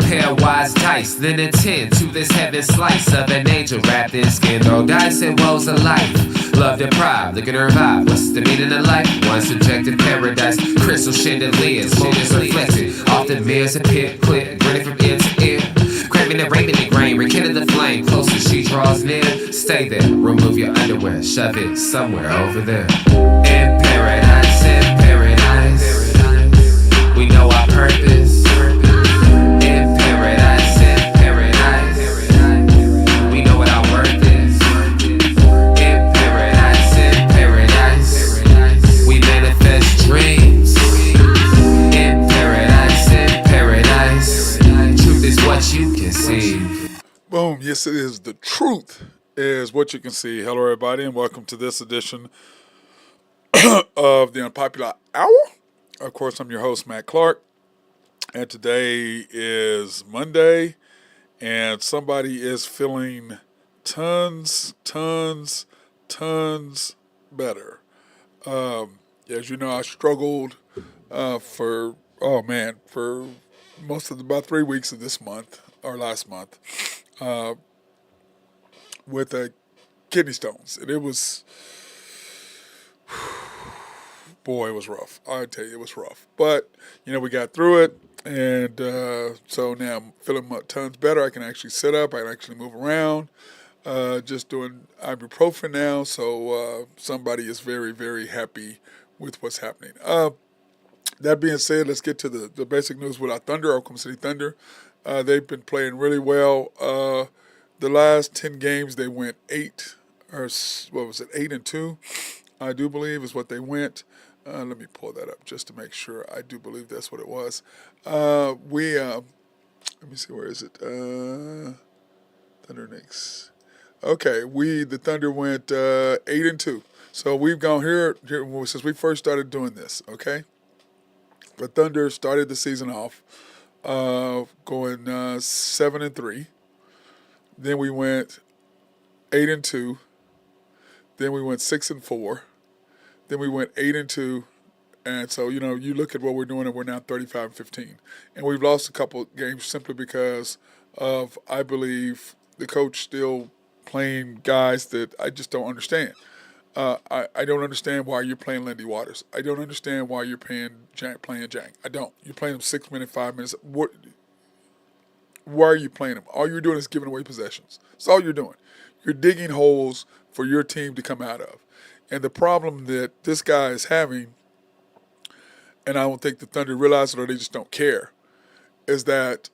pair of wise dice, then attend to this heaven slice of an angel wrapped in skin. Throw dice and woes of life. Love deprived, look at her vibe. What's the meaning of life? One subjective paradise. Crystal chandeliers, moments reflected. Often mirrors appear clear, grinning from ear to ear. Craving and raving the grain, rekindle the flame. Closer she draws near. Stay there, remove your underwear, shove it somewhere over there. In paradise, we know our purpose. In paradise, we know what our worth is. In paradise, we manifest dreams. In paradise, truth is what you can see. Boom. Yes, it is. The truth is what you can see. Hello, everybody, and welcome to this edition of the Unpopular Hour. Of course, I'm your host, Matt Clark, and today is Monday, and somebody is feeling tons better. As you know, I struggled for most of about 3 weeks of this month, or last month, with kidney stones, and it was... Boy, it was rough. I tell you, it was rough. But, we got through it, and so now I'm feeling tons better. I can actually sit up. I can actually move around. Just doing ibuprofen now, so somebody is very, very happy with what's happening. That being said, let's get to the basic news with our Thunder, Oklahoma City Thunder. They've been playing really well. The last 10 games, they went 8-2, I do believe is what they went. Let me pull that up just to make sure. I do believe that's what it was. Let me see, where is it? Thunder Knicks. Okay, the Thunder went 8-2. So we've gone here since we first started doing this, okay? The Thunder started the season off going 7-3. Then we went 8-2. Then we went 6-4. Then we went 8-2, and so you look at what we're doing, and we're now 35-15, and we've lost a couple games simply because of, I believe, the coach still playing guys that I just don't understand. I don't understand why you're playing Lindy Waters. I don't understand why you're playing Jang. I don't. You're playing him 6 minutes, 5 minutes. Why are you playing him? All you're doing is giving away possessions. That's all you're doing. You're digging holes for your team to come out of. And the problem that this guy is having, and I don't think the Thunder realize it or they just don't care, is that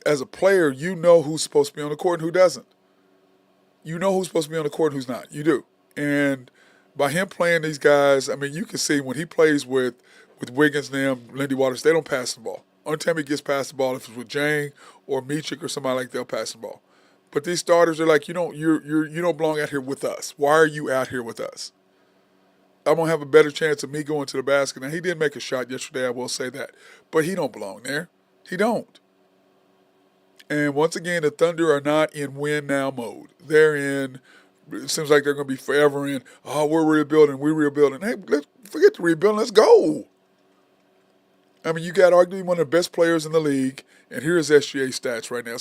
as a player, you know who's supposed to be on the court and who doesn't. You know who's supposed to be on the court and who's not. You do. And by him playing these guys, I mean, you can see when he plays with Wiggins and them, Lindy Waters, they don't pass the ball. Only time he gets past the ball if it's with Jang or Meechik or somebody like that, they'll pass the ball. But these starters are like, you don't belong out here with us. Why are you out here with us? I'm going to have a better chance of me going to the basket. Now, he did make a shot yesterday, I will say that. But he don't belong there. He don't. And once again, the Thunder are not in win-now mode. They're in, it seems like they're going to be forever in, we're rebuilding. Hey, let's forget the rebuilding. Let's go. I mean, you got arguably one of the best players in the league. And here's SGA stats right now.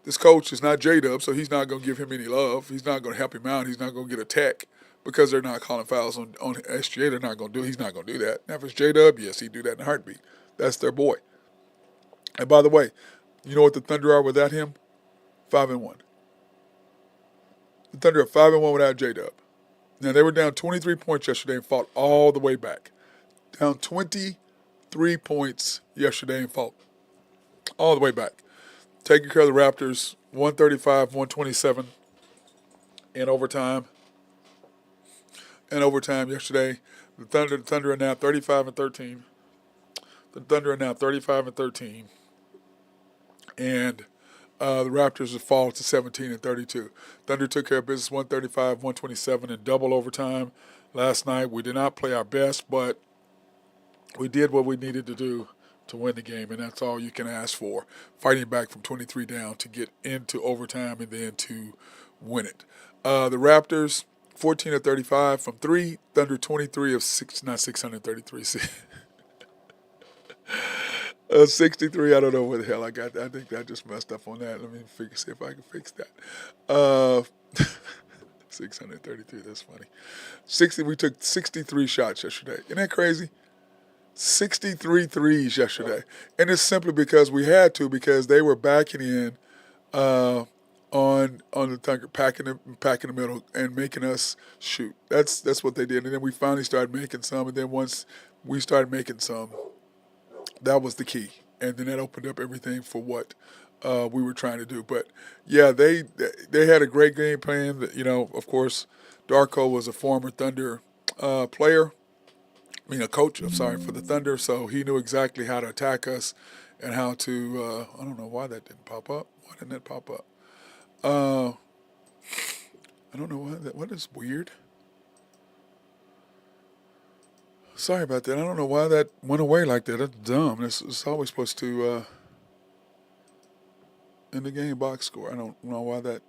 This coach is not J-Dub, so he's not going to give him any love. He's not going to help him out. He's not going to get a tech because they're not calling fouls on SGA. They're not going to do it. He's not going to do that. Now, if it's J-Dub, yes, he'd do that in a heartbeat. That's their boy. And by the way, you know what the Thunder are without him? 5-1. The Thunder are 5-1 without J-Dub. Now, they were down 23 points yesterday and fought all the way back. Down 23 points yesterday and fought all the way back. Taking care of the Raptors, 135-127 in overtime. Yesterday. The Thunder are now 35-13. The Thunder are now 35-13, and the Raptors have fallen to 17-32. Thunder took care of business 135-127 in double overtime last night. We did not play our best, but we did what we needed to do to win the game, and that's all you can ask for. Fighting back from 23 down to get into overtime and then to win it. The Raptors 14-35 from three. Thunder 23 of six, not 633. 63. I don't know where the hell I got that. I think I just messed up on that. Let me see if I can fix that. 633. That's funny. 60. We took 63 shots yesterday. Isn't that crazy? 63 threes yesterday, and it's simply because we had to, because they were backing in on the Thunder, packing the middle and making us shoot. That's what they did, and then we finally started making some, and then once we started making some, that was the key, and then that opened up everything for what we were trying to do. But yeah, they had a great game plan. Of course, Darko was a former Thunder player. A coach, I'm sorry, for the Thunder, so he knew exactly how to attack us and how to, I don't know why that didn't pop up. Why didn't that pop up? I don't know why what is weird? Sorry about that. I don't know why that went away like that. That's dumb. It's always supposed to, in the game box score. I don't know why that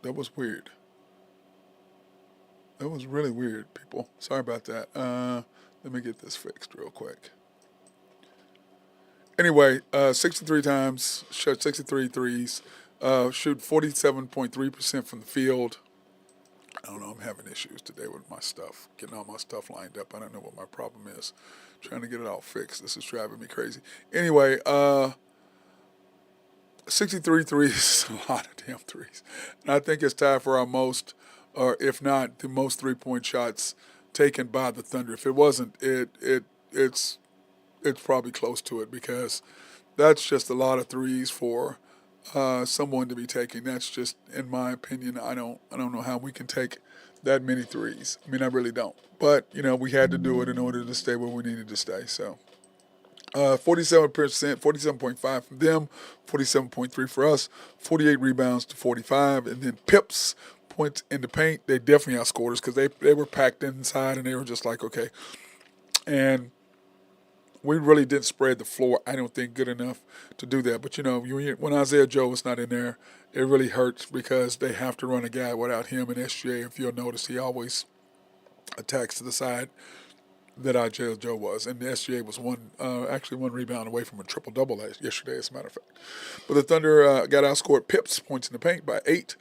was weird. That was really weird, people. Sorry about that. Let me get this fixed real quick. Anyway, 63 times, shot 63 threes, shoot 47.3% from the field. I don't know, I'm having issues today with my stuff, getting all my stuff lined up. I don't know what my problem is. Trying to get it all fixed. This is driving me crazy. Anyway, 63 threes is a lot of damn threes. And I think it's tied for our most, or if not, the most three-point shots taken by the Thunder. If it wasn't, it's probably close to it, because that's just a lot of threes for someone to be taking. That's just, in my opinion, I don't know how we can take that many threes. I mean, I really don't. But we had to do it in order to stay where we needed to stay. So 47%, 47.5 from them, 47.3 for us, 48 rebounds to 45, and then Pips points in the paint. They definitely outscored us, because they were packed inside, and they were just like, okay. And we really didn't spread the floor, I don't think, good enough to do that. But, when Isaiah Joe is not in there, it really hurts, because they have to run a guy without him. And SGA, if you'll notice, he always attacks to the side that Isaiah Joe was. And the SGA was actually one rebound away from a triple-double yesterday, as a matter of fact. But the Thunder got outscored Pips, points in the paint, by 8.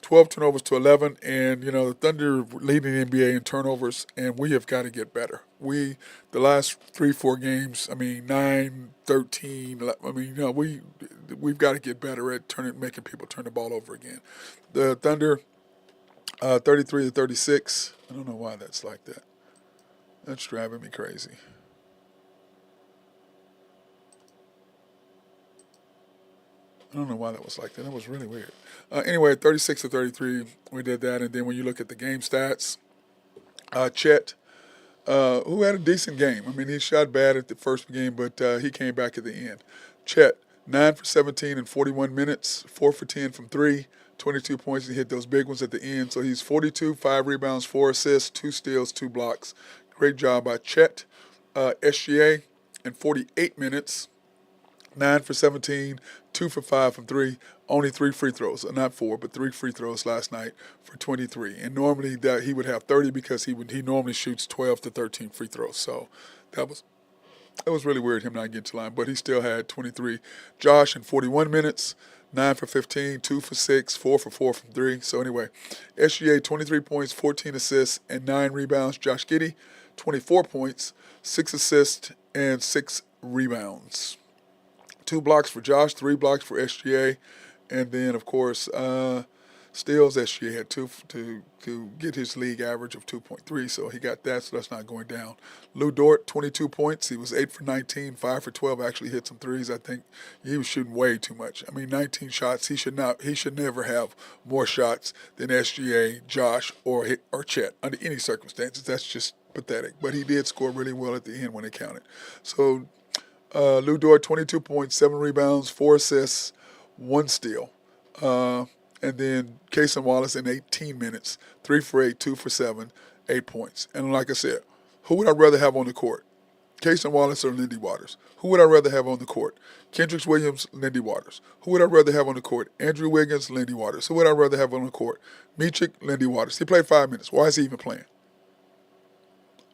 12 turnovers to 11, and the Thunder leading the NBA in turnovers, and we have got to get better. The last 3-4 games, 9, 13, we've got to get better at making people turn the ball over again. The Thunder, 33-36. I don't know why that's like that. That's driving me crazy. I don't know why that was like that. That was really weird. Anyway, 36-33, we did that. And then when you look at the game stats, Chet, who had a decent game. He shot bad at the first game, but he came back at the end. Chet, 9 for 17 in 41 minutes, 4 for 10 from 3, 22 points. He hit those big ones at the end. So he's 42, 5 rebounds, 4 assists, 2 steals, 2 blocks. Great job by Chet. SGA, in 48 minutes, 9 for 17, 2 for 5 from 3, only 3 free throws, not 4, but 3 free throws last night for 23. And normally that he would have 30, because he normally shoots 12 to 13 free throws. So that was really weird, him not getting to line, but he still had 23. Josh, in 41 minutes, 9 for 15, 2 for 6, 4 for 4 from 3. So anyway, SGA 23 points, 14 assists, and 9 rebounds. Josh Giddey, 24 points, 6 assists, and 6 rebounds. 2 blocks for Josh, 3 blocks for SGA, and then, of course, steals. SGA had 2 to get his league average of 2.3, so he got that, so that's not going down. Lou Dort, 22 points. He was 8 for 19, 5 for 12, actually hit some threes. I think he was shooting way too much. 19 shots. He should never have more shots than SGA, Josh, or Chet under any circumstances. That's just pathetic. But he did score really well at the end when it counted. So Lou Dort, 22 points, 7 rebounds, 4 assists, 1 steal. And then Cason Wallace in 18 minutes, 3 for 8, 2 for 7, 8 points. And like I said, who would I rather have on the court? Cason Wallace or Lindy Waters? Who would I rather have on the court? Kendricks Williams, Lindy Waters. Who would I rather have on the court? Andrew Wiggins, Lindy Waters. Who would I rather have on the court? Meechik, Lindy Waters. He played 5 minutes. Why is he even playing?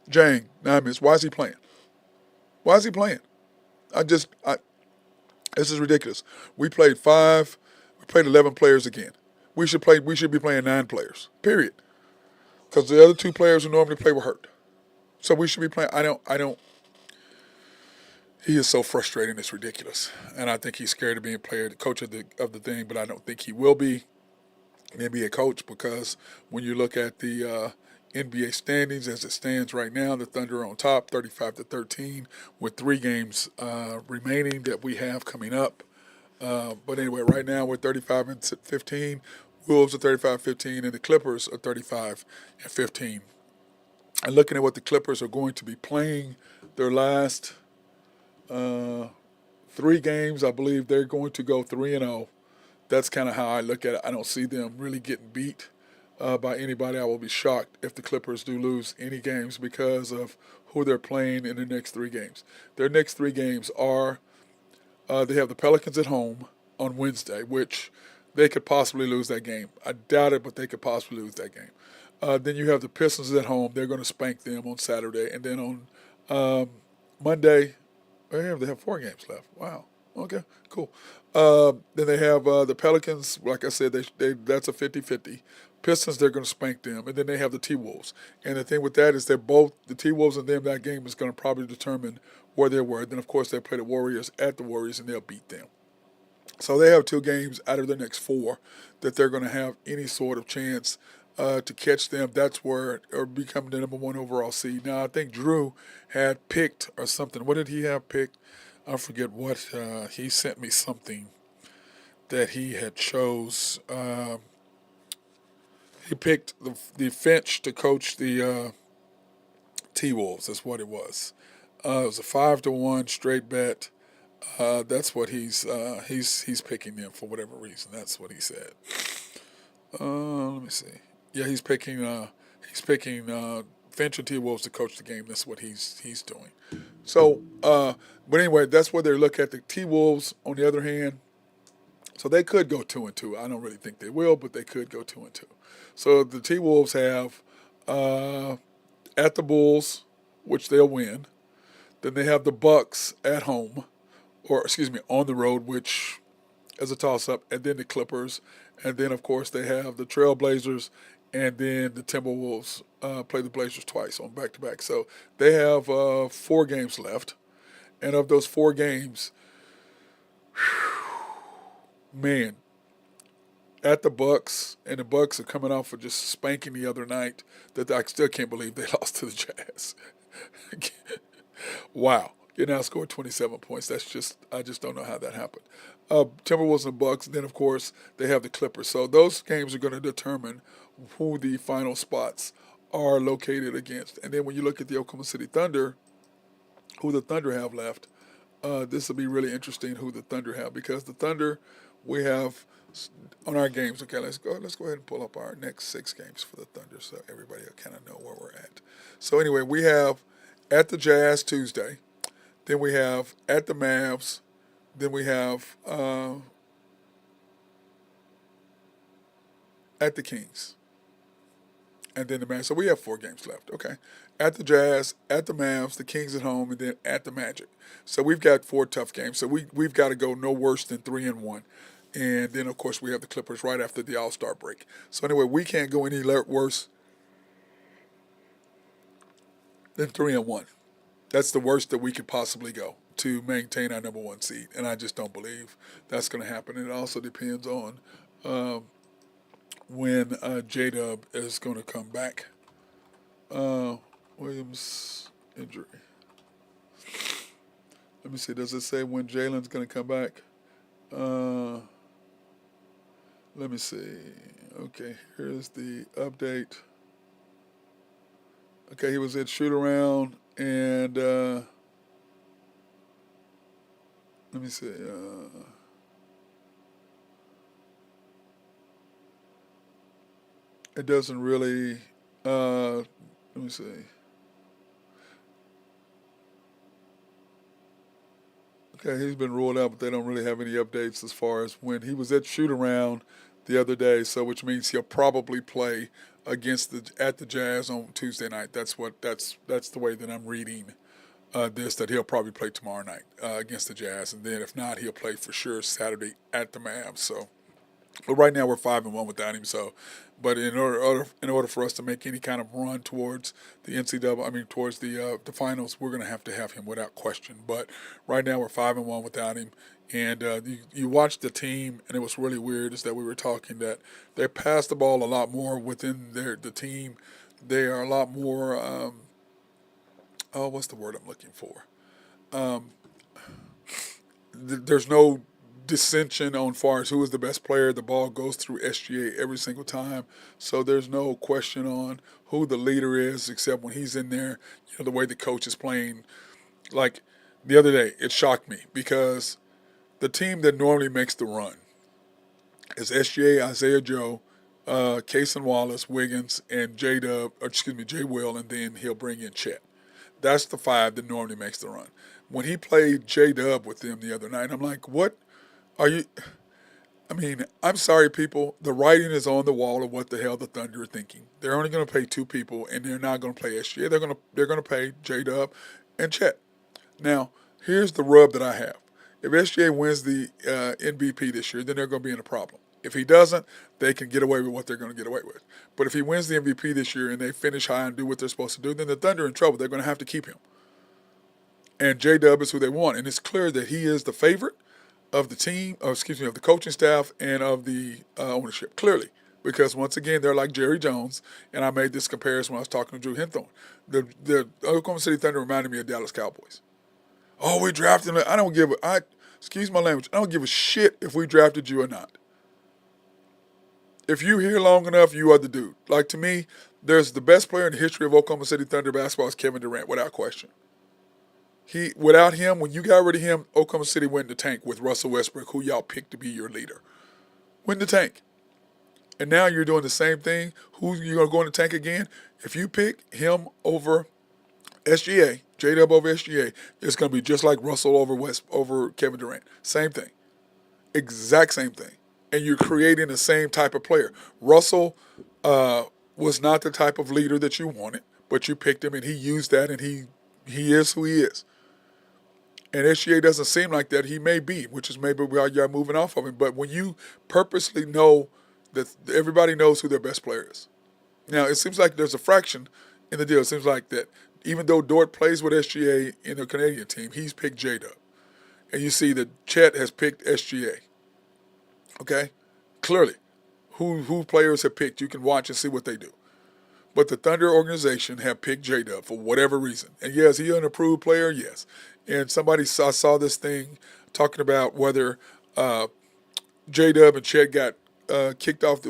Jang, 9 minutes. Why is he playing? Why is he playing? This is ridiculous. We played 11 players again. We should be playing 9 players. Period. Because the other 2 players who normally play were hurt. So we should be playing. He is so frustrating. It's ridiculous, and I think he's scared of being coach of the thing. But I don't think he will be an NBA coach because when you look at the NBA standings as it stands right now, the Thunder are on top, 35-13, with 3 games remaining that we have coming up. But anyway, right now we're 35-15. Wolves are 35-15, and the Clippers are 35-15. And looking at what the Clippers are going to be playing, their last 3 games, I believe they're going to go 3-0. That's kind of how I look at it. I don't see them really getting beat by anybody. I will be shocked if the Clippers do lose any games because of who they're playing in the next 3 games. Their next 3 games are they have the Pelicans at home on Wednesday, which they could possibly lose that game. I doubt it, but they could possibly lose that game. Then you have the Pistons at home. They're going to spank them on Saturday. And then on Monday, they have 4 games left. Wow. Okay, cool. Then they have the Pelicans. Like I said, that's a 50-50. Pistons, they're going to spank them. And then they have the T-Wolves. And the thing with that is they're both, the T-Wolves and them, that game is going to probably determine where they were. Then, of course, they play the Warriors at the Warriors, and they'll beat them. So they have 2 games out of the next 4 that they're going to have any sort of chance to catch them. That's where, or become the number 1 overall seed. Now, I think Drew had picked or something. What did he have picked? I forget what. He sent me something that he had chose. He picked the Finch to coach the T-Wolves. That's what it was. It was a 5-1 straight bet. That's what he's picking them for whatever reason. That's what he said. Let me see. Yeah, he's picking Finch and T-Wolves to coach the game. That's what he's doing. So, but anyway, that's where they look at the T-Wolves. On the other hand, so they could go 2-2. I don't really think they will, but they could go 2-2. So the T-Wolves have at the Bulls, which they'll win. Then they have the Bucks at home, or excuse me, on the road, which is a toss-up, and then the Clippers, and then of course they have the Trailblazers, and then the Timberwolves play the Blazers twice on back-to-back. So they have 4 games left, and of those 4 games, man, at the Bucks, and the Bucks are coming off of just spanking the other night that I still can't believe they lost to the Jazz. Wow. You now scored 27 points. I just don't know how that happened. Timberwolves and Bucks. Then, of course, they have the Clippers. So those games are going to determine who the final spots are located against. And then when you look at the Oklahoma City Thunder, who the Thunder have left, this will be really interesting who the Thunder have, because the Thunder, we have on our games. Okay, let's go ahead and pull up our next 6 games for the Thunder so everybody will kind of know where we're at. So anyway, we have at the Jazz Tuesday. Then we have at the Mavs. Then we have at the Kings. And then the Mavs. So we have 4 games left. Okay. At the Jazz, at the Mavs, the Kings at home, and then at the Magic. So we've got 4 tough games. So we've got to go no worse than 3-1. And then, of course, we have the Clippers right after the All-Star break. So anyway, we can't go any worse than 3-1. That's the worst that we could possibly go to maintain our number 1 seed. And I just don't believe that's going to happen. And it also depends on when J-Dub is going to come back. Williams injury. Let me see. Does it say when Jalen's going to come back? Let me see. Okay, here's the update. Okay, he was at shoot around, and let me see. It doesn't really. Let me see. Okay, he's been ruled out, but they don't really have any updates as far as when he was at shoot around the other day. So, which means he'll probably play against the Jazz on Tuesday night. That's the way that I'm reading this. That he'll probably play tomorrow night against the Jazz, and then if not, he'll play for sure Saturday at the Mavs. So, but right now we're 5-1 without him. So, but in order for us to make any kind of run towards the NCAA, I mean towards the finals, we're going to have him without question. But right now we're 5-1 without him. And you watch the team, and it was really weird. Is that we were talking that they pass the ball a lot more within the team. They are a lot more. Oh, what's the word I'm looking for? Um, there's no dissension on far as who is the best player. The ball goes through SGA every single time, so there's no question on who the leader is, except when he's in there. The way the coach is playing. Like the other day, it shocked me because the team that normally makes the run is SGA, Isaiah Joe, Cason Wallace, Wiggins, and J Will, and then he'll bring in Chet. That's the five that normally makes the run. When he played J Dub with them the other night, I'm like, what are you? I mean, I'm sorry, people. The writing is on the wall of what the hell the Thunder are thinking. They're only going to pay two people, and they're not going to play SGA. They're going to pay J Dub and Chet. Now, here's the rub that I have. If SGA wins the MVP this year, then they're going to be in a problem. If he doesn't, they can get away with what they're going to get away with. But if he wins the MVP this year and they finish high and do what they're supposed to do, then the Thunder are in trouble. They're going to have to keep him. And J Dub is who they want. And it's clear that he is the favorite of the team, of the coaching staff and of the ownership. Clearly. Because once again, they're like Jerry Jones. And I made this comparison when I was talking to Drew Hinthorn. The Oklahoma City Thunder reminded me of Dallas Cowboys. Oh, we drafted him. Excuse my language. I don't give a shit if we drafted you or not. If you're here long enough, you are the dude. Like to me, there's the best player in the history of Oklahoma City Thunder basketball is Kevin Durant, without question. Without him, when you got rid of him, Oklahoma City went in the tank with Russell Westbrook, who y'all picked to be your leader. Went in the tank. And now you're doing the same thing. Who you gonna go in the tank again? If you pick him over SGA, J-Dub over SGA, it's gonna be just like Russell over Kevin Durant. Same thing. Exact same thing. And you're creating the same type of player. Russell was not the type of leader that you wanted, but you picked him and he used that, and he is who he is. And SGA doesn't seem like that. He may be, which is maybe why you're moving off of him. But when you purposely know that everybody knows who their best player is. Now, it seems like there's a fraction in the deal. It seems like that even though Dort plays with SGA in the Canadian team, he's picked J-Dub. And you see that Chet has picked SGA. Okay? Clearly. Who players have picked, you can watch and see what they do. But the Thunder organization have picked J-Dub for whatever reason. And yes, he an approved player, yes. And I saw this thing talking about whether J-Dub and Chet got kicked off.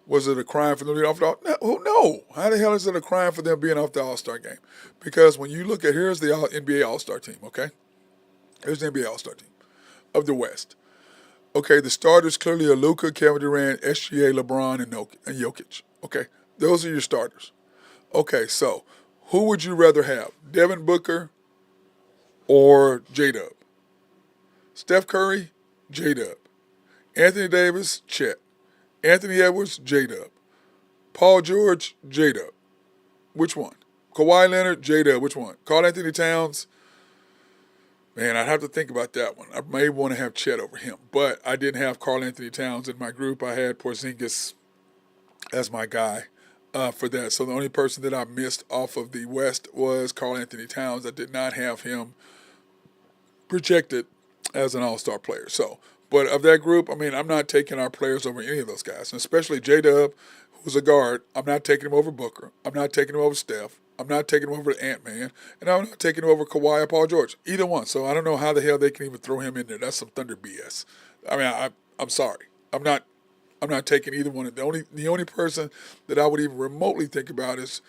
Was it a crime for them being off the No. How the hell is it a crime for them being off the All-Star game? Because when you look at, here's the NBA All-Star team, okay? Here's the NBA All-Star team of the West. Okay, the starters clearly are Luka, Kevin Durant, SGA, LeBron, and Jokic. Okay, those are your starters. Okay, so who would you rather have, Devin Booker or J-Dub? Steph Curry, J-Dub. Anthony Davis, Chet. Anthony Edwards, J-Dub. Paul George, J-Dub. Which one? Kawhi Leonard, J-Dub. Which one? Karl Anthony Towns. Man, I'd have to think about that one. I may want to have Chet over him, but I didn't have Karl Anthony Towns in my group. I had Porzingis as my guy for that. So the only person that I missed off of the West was Karl Anthony Towns. I did not have him projected as an all-star player. So, but of that group, I mean, I'm not taking our players over any of those guys, and especially J-Dub, who's a guard. I'm not taking him over Booker. I'm not taking him over Steph. I'm not taking him over Ant-Man, and I'm not taking him over Kawhi or Paul George. Either one. So I don't know how the hell they can even throw him in there. That's some Thunder BS. I mean, I'm sorry. I'm not taking either one. The only person that I would even remotely think about is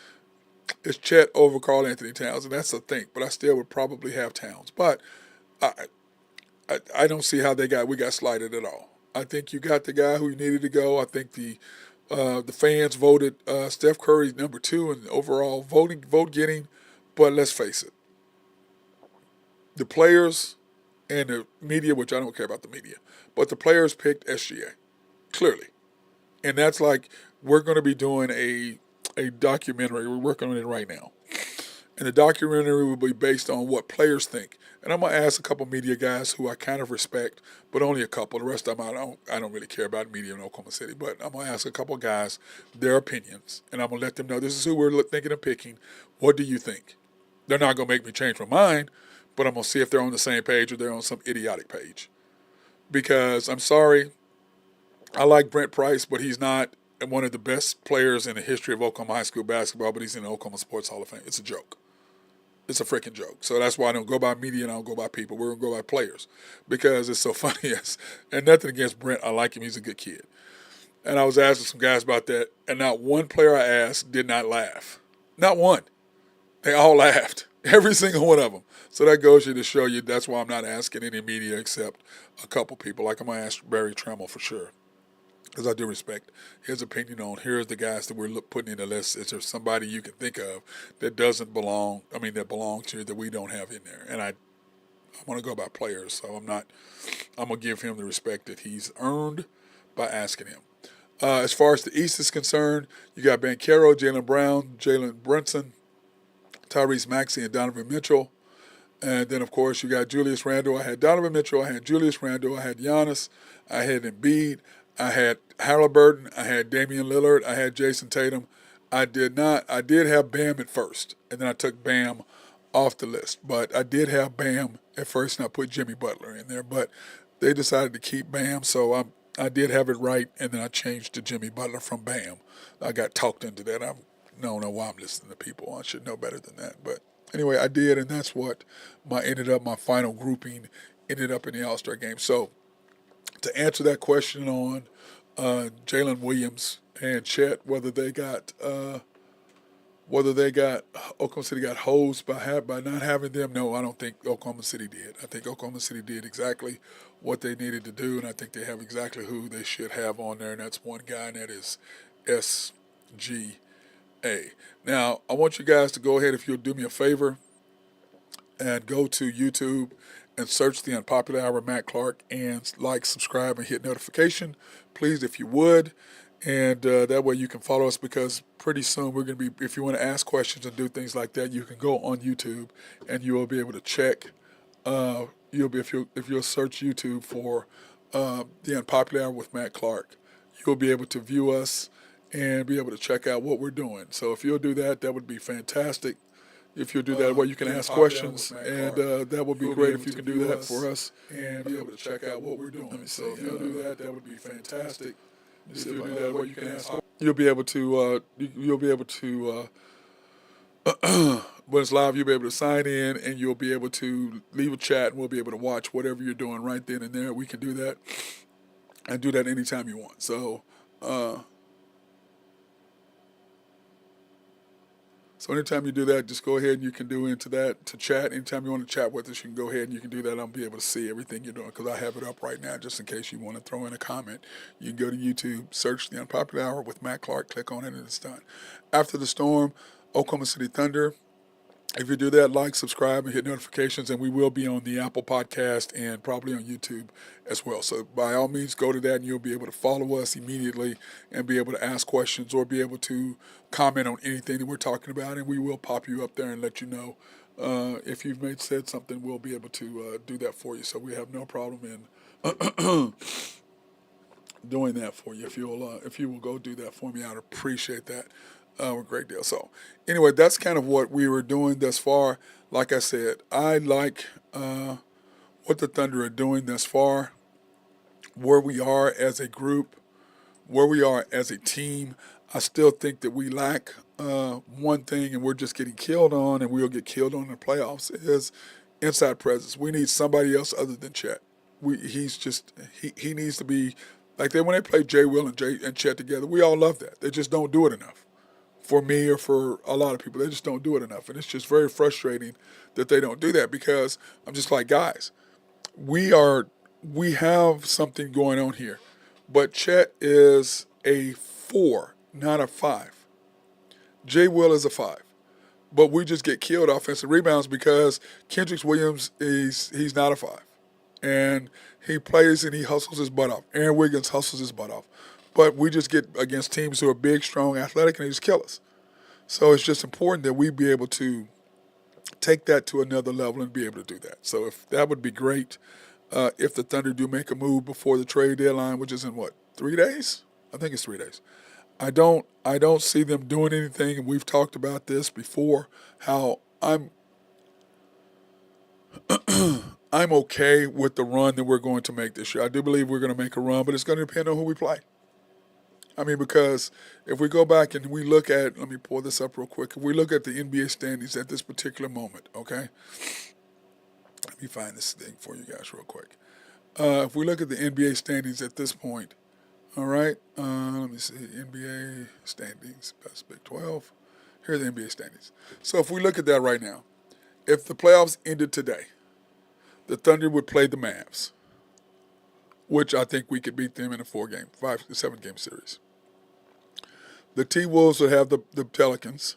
is Chet over Karl Anthony Towns, and that's a thing. But I still would probably have Towns. But I, I don't see how we got slighted at all. I think you got the guy who you needed to go. I think the fans voted Steph Curry number 2 in overall vote getting. But let's face it, the players and the media, which I don't care about the media, but the players picked SGA clearly, and that's like we're going to be doing a documentary. We're working on it right now. And the documentary will be based on what players think. And I'm gonna ask a couple media guys who I kind of respect, but only a couple. The rest of them I don't really care about media in Oklahoma City. But I'm gonna ask a couple guys their opinions, and I'm gonna let them know this is who we're thinking of picking. What do you think? They're not gonna make me change my mind, but I'm gonna see if they're on the same page or they're on some idiotic page. Because I'm sorry, I like Brent Price, but he's not one of the best players in the history of Oklahoma high school basketball. But he's in the Oklahoma Sports Hall of Fame. It's a joke. It's a freaking joke. So that's why I don't go by media and I don't go by people. We're going to go by players because it's so funny. And nothing against Brent. I like him. He's a good kid. And I was asking some guys about that, and not one player I asked did not laugh. Not one. They all laughed. Every single one of them. So that goes to show you that's why I'm not asking any media except a couple people. Like I'm going to ask Barry Trammell for sure. Because I do respect his opinion on here's the guys that we're putting in the list. Is there somebody you can think of that doesn't belong? I mean, that belongs here that we don't have in there? And I want to go by players, so I'm going to give him the respect that he's earned by asking him. As far as the East is concerned, you got Banchero, Jaylen Brown, Jalen Brunson, Tyrese Maxey, and Donovan Mitchell. And then, of course, you got Julius Randle. I had Donovan Mitchell. I had Julius Randle. I had Giannis. I had Embiid. I had Halliburton. I had Damian Lillard. I had Jason Tatum. I did have Bam at first, and then I took Bam off the list. But I did have Bam at first, and I put Jimmy Butler in there. But they decided to keep Bam, so I did have it right, and then I changed to Jimmy Butler from Bam. I got talked into that. I don't know why I'm listening to people. I should know better than that. But anyway, I did, and that's what my final grouping ended up in the All-Star game. So to answer that question on Jalen Williams and Chet, whether they got Oklahoma City got hosed by not having them, no, I don't think Oklahoma City did. I think Oklahoma City did exactly what they needed to do, and I think they have exactly who they should have on there, and that's one guy, and that is SGA. Now, I want you guys to go ahead, if you'll do me a favor, and go to YouTube and search the Unpopular Hour Matt Clark and like, subscribe, and hit notification, please, if you would. And that way you can follow us, because pretty soon we're going to be, if you want to ask questions and do things like that, you can go on YouTube and you will be able to check. If you'll search YouTube for the Unpopular Hour with Matt Clark, you'll be able to view us and be able to check out what we're doing. So if you'll do that, that would be fantastic. If you'll do that, where you can ask questions, and that would be great if you can do that for us and be able to check out what we're doing. So if you'll do that, that would be fantastic. If you'll do that, where you can ask, you'll be able to when it's live, you'll be able to sign in and you'll be able to leave a chat, and we'll be able to watch whatever you're doing right then and there. We can do that and do that anytime you want. So anytime you do that, just go ahead and you can do into that to chat. Anytime you want to chat with us, you can go ahead and you can do that. I'll be able to see everything you're doing, because I have it up right now just in case you want to throw in a comment. You can go to YouTube, search The Unpopular Hour with Matt Clark, click on it, and it's done. After the storm, Oklahoma City Thunder. If you do that, like, subscribe, and hit notifications, and we will be on the Apple Podcast and probably on YouTube as well. So by all means, go to that, and you'll be able to follow us immediately and be able to ask questions or be able to comment on anything that we're talking about, and we will pop you up there and let you know. If you've said something, we'll be able to do that for you. So we have no problem in doing that for you. If you will go do that for me, I'd appreciate that. A great deal. So anyway, that's kind of what we were doing thus far. Like I said, I like what the Thunder are doing thus far, where we are as a group, where we are as a team. I still think that we lack one thing, and we're just getting killed on, and we'll get killed on in the playoffs, is inside presence. We need somebody else other than Chet. He needs to be like when they play Jay Will and Chet together. We all love that. They just don't do it enough. for me or for a lot of people. They just don't do it enough. And it's just very frustrating that they don't do that because I'm just like, guys, we have something going on here. But Chet is a 4, not a 5. Jay Will is a 5. But we just get killed offensive rebounds because Kendrick Williams he's not a 5. And he plays and he hustles his butt off. Aaron Wiggins hustles his butt off. But we just get against teams who are big, strong, athletic, and they just kill us. So it's just important that we be able to take that to another level and be able to do that. So if that would be great if the Thunder do make a move before the trade deadline, which is in what, 3 days? I think it's 3 days. I don't see them doing anything, and we've talked about this before. How I'm okay with the run that we're going to make this year. I do believe we're going to make a run, but it's going to depend on who we play. I mean, because if we go back and we look at, let me pull this up real quick. If we look at the NBA standings at this particular moment, okay? Let me find this thing for you guys real quick. If we look at the NBA standings at this point, all right, let me see, NBA standings, that's Big 12. Here are the NBA standings. So if we look at that right now, if the playoffs ended today, the Thunder would play the Mavs, which I think we could beat them in a 7-game series. The T-Wolves would have the Pelicans.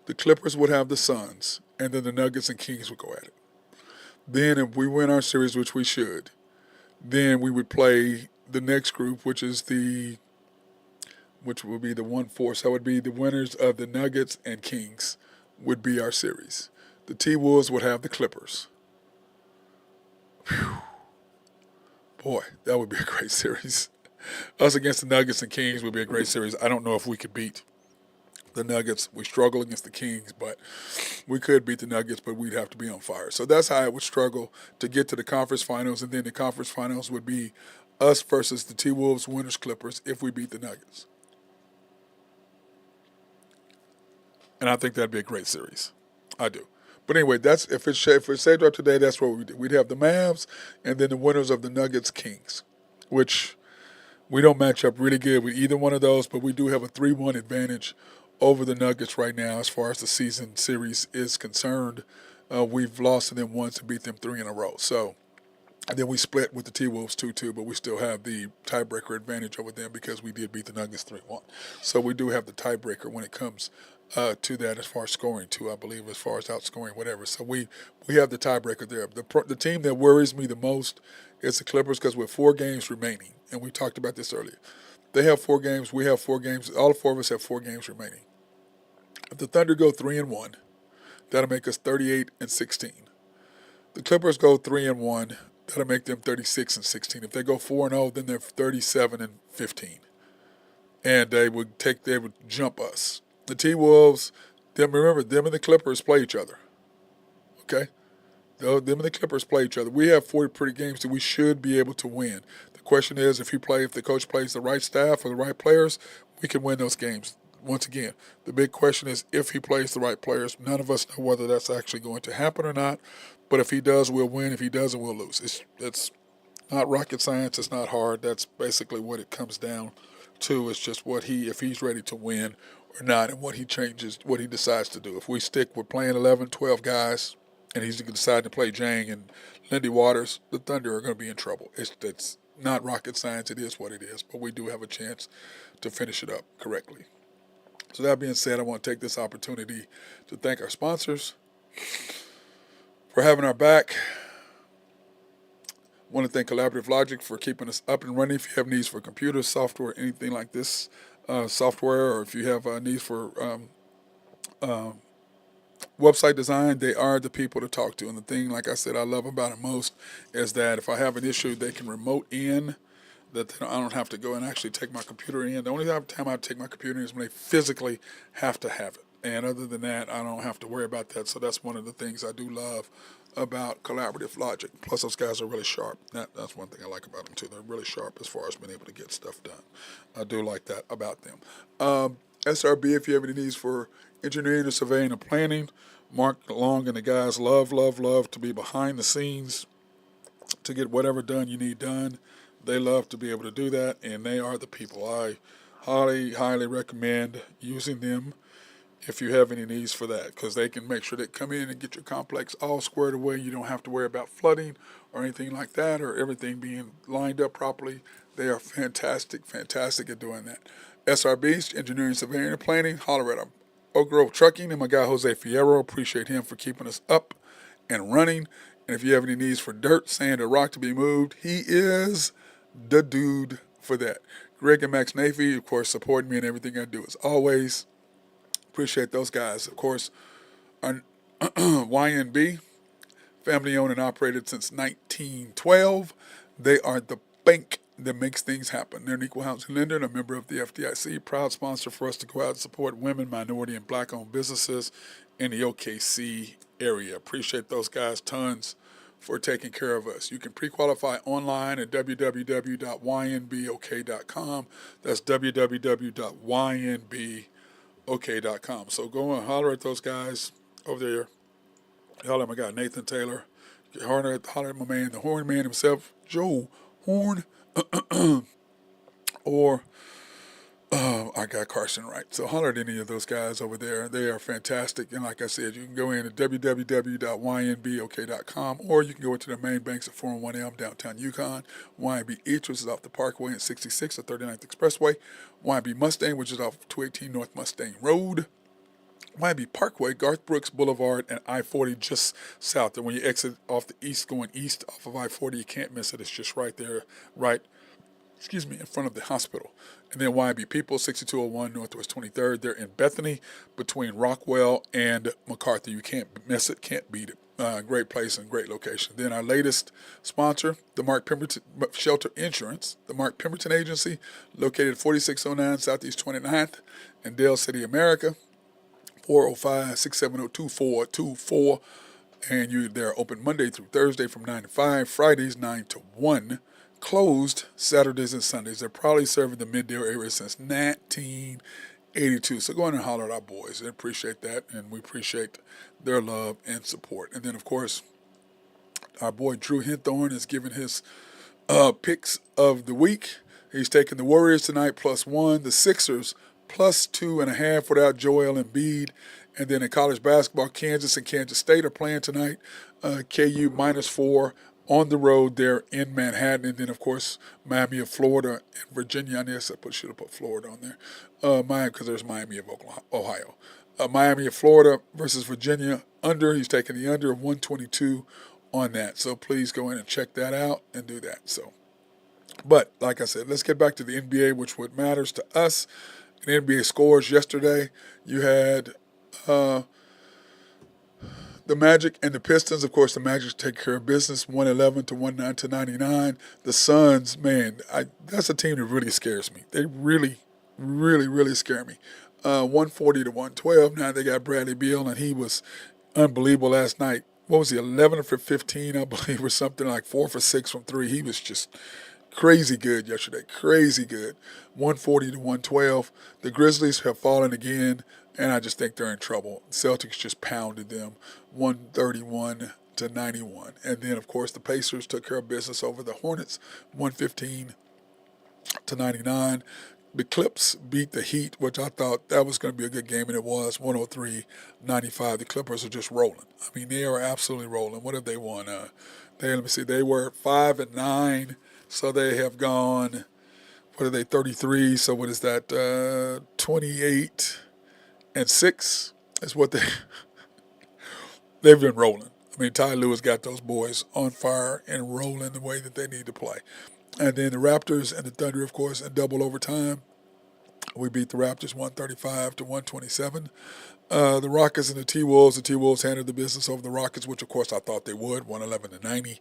The Clippers would have the Suns. And then the Nuggets and Kings would go at it. Then if we win our series, which we should, then we would play the next group, which will be the 1-4. So that would be the winners of the Nuggets and Kings would be our series. The T-Wolves would have the Clippers. Whew. Boy, that would be a great series. Us against the Nuggets and Kings would be a great series. I don't know if we could beat the Nuggets. We struggle against the Kings, but we could beat the Nuggets, but we'd have to be on fire. So that's how I would struggle to get to the conference finals, and then the conference finals would be us versus the T-Wolves, winners, Clippers, if we beat the Nuggets. And I think that'd be a great series. I do. But anyway, that's if it's saved up today, that's what we do. We'd have the Mavs and then the winners of the Nuggets, Kings, which we don't match up really good with either one of those, but we do have a 3-1 advantage over the Nuggets right now as far as the season series is concerned. We've lost to them once and beat them 3 in a row. So, and then we split with the T-Wolves 2-2, but we still have the tiebreaker advantage over them because we did beat the Nuggets 3-1. So we do have the tiebreaker when it comes to that as far as scoring too, I believe, as far as outscoring, whatever. So we have the tiebreaker there. The team that worries me the most is the Clippers because with 4 games remaining, and we talked about this earlier. They have 4 games. We have 4 games. All 4 of us have 4 games remaining. If the Thunder go 3-1, that'll make us 38-16. The Clippers go 3-1, that'll make them 36-16. If they go 4-0, then they're 37-15, and they would jump us. The T-Wolves, remember, them and the Clippers play each other. Okay? Them and the Clippers play each other. We have 40 pretty games that we should be able to win. The question is if the coach plays the right staff or the right players, we can win those games. Once again, the big question is if he plays the right players. None of us know whether that's actually going to happen or not. But if he does, we'll win. If he doesn't, we'll lose. It's not rocket science. It's not hard. That's basically what it comes down to. It's just if he's ready to win or not, and what he decides to do. If we stick with playing 11, 12 guys, and he's deciding to play Jang and Lindy Waters, the Thunder are going to be in trouble. It's not rocket science. It is what it is. But we do have a chance to finish it up correctly. So that being said, I want to take this opportunity to thank our sponsors for having our back. I want to thank Collaborative Logic for keeping us up and running. If you have needs for computers, software, anything like this, software, or if you have needs for website design, they are the people to talk to. And the thing, like I said, I love about it most is that if I have an issue, they can remote in, that I don't have to go and actually take my computer in. The only time I take my computer in is when they physically have to have it. And other than that, I don't have to worry about that. So that's one of the things I do love about Collaborative Logic. Plus, those guys are really sharp. That's one thing I like about them, too. They're really sharp as far as being able to get stuff done. I do like that about them. SRB, if you have any needs for engineering or surveying or planning, Mark Long and the guys love to be behind the scenes to get whatever done you need done. They love to be able to do that, and they are the people. I highly recommend using them if you have any needs for that, because they can make sure they come in and get your complex all squared away. You don't have to worry about flooding or anything like that, or everything being lined up properly. They are fantastic, fantastic at doing that. SRB's Engineering, Surveying, and Planning. Holler at them. Oak Grove Trucking and my guy Jose Fierro. Appreciate him for keeping us up and running. And if you have any needs for dirt, sand, or rock to be moved, he is the dude for that. Greg and Max Navy, of course, supporting me in everything I do as always. Appreciate those guys. Of course, our YNB, family owned and operated since 1912. They are the bank that makes things happen. They're an equal housing lender and a member of the FDIC, proud sponsor for us to go out and support women, minority, and black owned businesses in the OKC area. Appreciate those guys tons for taking care of us. You can pre-qualify online at www.ynbok.com. That's www.ynbok.com. So go and holler at those guys over there. Holler at my guy Nathan Taylor. Holler at my man, the Horn Man himself, Joe Horn, or I got Carson Wright. So holler at any of those guys over there. They are fantastic. And like I said, you can go in at www.ynbok.com, or you can go into the main banks at 401 Elm, downtown Yukon. YNB East, which is off the Parkway and 66 or 39th Expressway. YNB Mustang, which is off 218 North Mustang Road. YNB Parkway, Garth Brooks Boulevard, and I-40 just south. And when you exit off the east, going east off of I-40, you can't miss it. It's just right there, in front of the hospital. And then YNB People, 6201 Northwest 23rd. They're in Bethany between Rockwell and MacArthur. You can't miss it, can't beat it. Great place and great location. Then our latest sponsor, the Mark Pemberton Shelter Insurance, the Mark Pemberton Agency, located at 4609 Southeast 29th in Dale City, America. 405-670-2424. And they're open Monday through Thursday from 9 to 5, Fridays 9 to 1, closed Saturdays and Sundays. They're probably serving the Middale area since 1982. So go on and holler at our boys. They appreciate that, and we appreciate their love and support. And then, of course, our boy Drew Hinthorn is giving his picks of the week. He's taking the Warriors tonight +1, the Sixers +2.5 without Joel Embiid. And then in college basketball, Kansas and Kansas State are playing tonight. KU -4 on the road there in Manhattan. And then, of course, Miami of Florida and Virginia. I guess I should have put Florida on there. Miami, because there's Miami of Ohio. Miami of Florida versus Virginia under. He's taking the under of 122 on that. So please go in and check that out and do that. But like I said, let's get back to the NBA, which what matters to us. In NBA scores yesterday, you had the Magic and the Pistons. Of course, the Magic take care of business, 111 to 109 to 99. The Suns, man, that's a team that really scares me. They really, really, really scare me. 140 to 112. Now they got Bradley Beal, and he was unbelievable last night. What was he, 11 for 15, I believe, or something, like 4 for 6 from 3. He was just crazy good yesterday, crazy good. 140 to 112. The Grizzlies have fallen again, and I just think they're in trouble. Celtics just pounded them, 131 to 91. And then, of course, the Pacers took care of business over the Hornets, 115 to 99. The Clips beat the Heat, which I thought that was going to be a good game, and it was, 103-95. The Clippers are just rolling. I mean, they are absolutely rolling. What have they won? Let me see. They were 5-9. So they have gone, 33? So what is that? 28-6 is what they've been rolling. I mean, Ty Lue got those boys on fire and rolling the way that they need to play. And then the Raptors and the Thunder, of course, in double overtime. We beat the Raptors 135 to 127. The Rockets and the T-Wolves. The T-Wolves handled the business over the Rockets, which, of course, I thought they would, 111 to 90.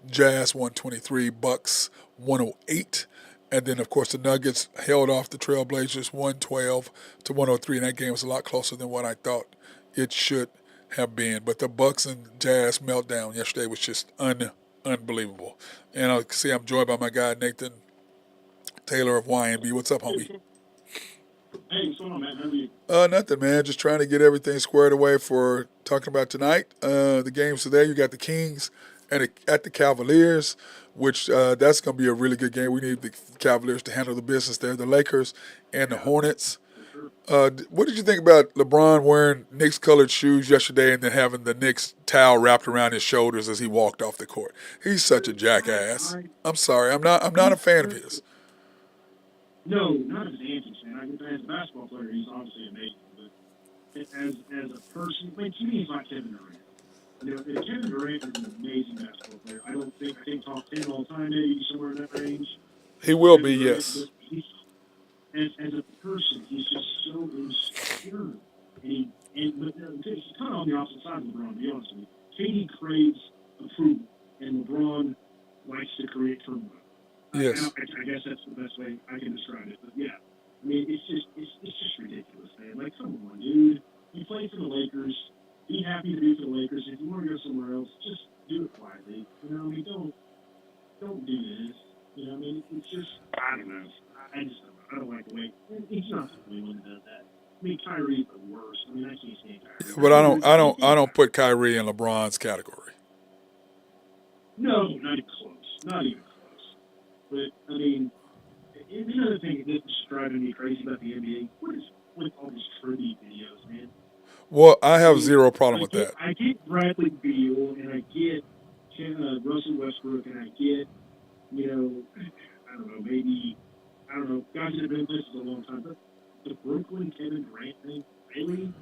Jazz 123, Bucks 108. And then, of course, the Nuggets held off the Trailblazers 112 to 103, and that game was a lot closer than what I thought it should have been. But the Bucks and Jazz meltdown yesterday was just unbelievable. And I see I'm joined by my guy, Nathan Taylor of YNB. What's up, homie? Hey, what's going on, man? How are you? Nothing, man. Just trying to get everything squared away for talking about tonight. The games today, you got the Kings at the Cavaliers, which that's going to be a really good game. We need the Cavaliers to handle the business there. The Lakers and the Hornets. sure. What did you think about LeBron wearing Knicks colored shoes yesterday and then having the Knicks towel wrapped around his shoulders as he walked off the court? He's such a jackass. I I'm sorry. I'm not a he's fan of such his. no, not as an antics fan. As a basketball player, he's obviously amazing. But as a person, like to me, he's like Kevin Durant. You know, and Kevin Durant is an amazing basketball player. I think top 10 all time, maybe somewhere in that range. He will be, Kevin Durant, but yes. he's as a person, he's just so insecure. But he's kind of on the opposite side of LeBron. To be honest with you, KD craves approval, and LeBron likes to create turmoil. Yes. I guess that's the best way I can describe it. But yeah, I mean, it's just ridiculous, man. Like, come on, dude. You played for the Lakers. Be happy to be for the Lakers. If you want to go somewhere else, just do it quietly. You know, I mean, don't do this. You know, I mean, it's just I don't know. I just don't know. I don't like the way he's not the only one that does that. I mean, Kyrie's the worst. I mean, I can't stand Kyrie. But I don't put Kyrie in LeBron's category. No, not even close. Not even close. But I mean, the other thing that's driving me crazy about the NBA, what is with all these tribute videos, man? Well, I I have mean, zero problem with that. I get Bradley Beal and I get Russell Westbrook and I get I don't know maybe I don't know guys that have been in places a long time, but the Brooklyn Kevin Durant thing, really?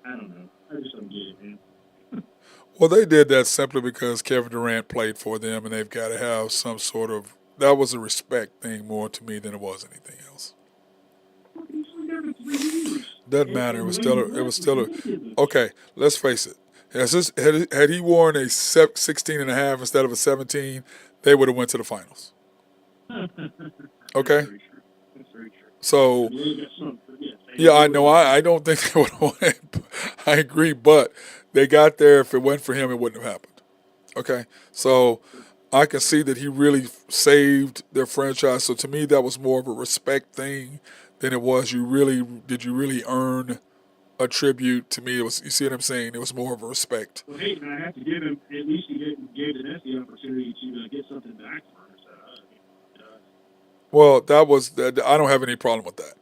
I don't know. I just don't get it, man. Well, they did that simply because Kevin Durant played for them, and they've got to have some sort of. That was a respect thing more to me than it was anything else. He's only there for 3 years, Doesn't matter. It and was when he still. It was left, it was still. ridiculous. Okay, let's face it. Had he worn a 16 and a half instead of a 17, they would have went to the finals. That's Okay, very true. That's very true. I so mean, they got some, but yes, yeah, I they would know. have I don't think they would have won. I agree, but they got there. If it went for him, it wouldn't have happened. Okay, so I can see that he really saved their franchise. So to me, that was more of a respect thing than it was. You really earn a tribute? To me, it was. You see what I'm saying? It was more of a respect. Well, hey, and I have to give him at least gave the Nets the opportunity to get something back for us. Well, that was. I don't have any problem with that.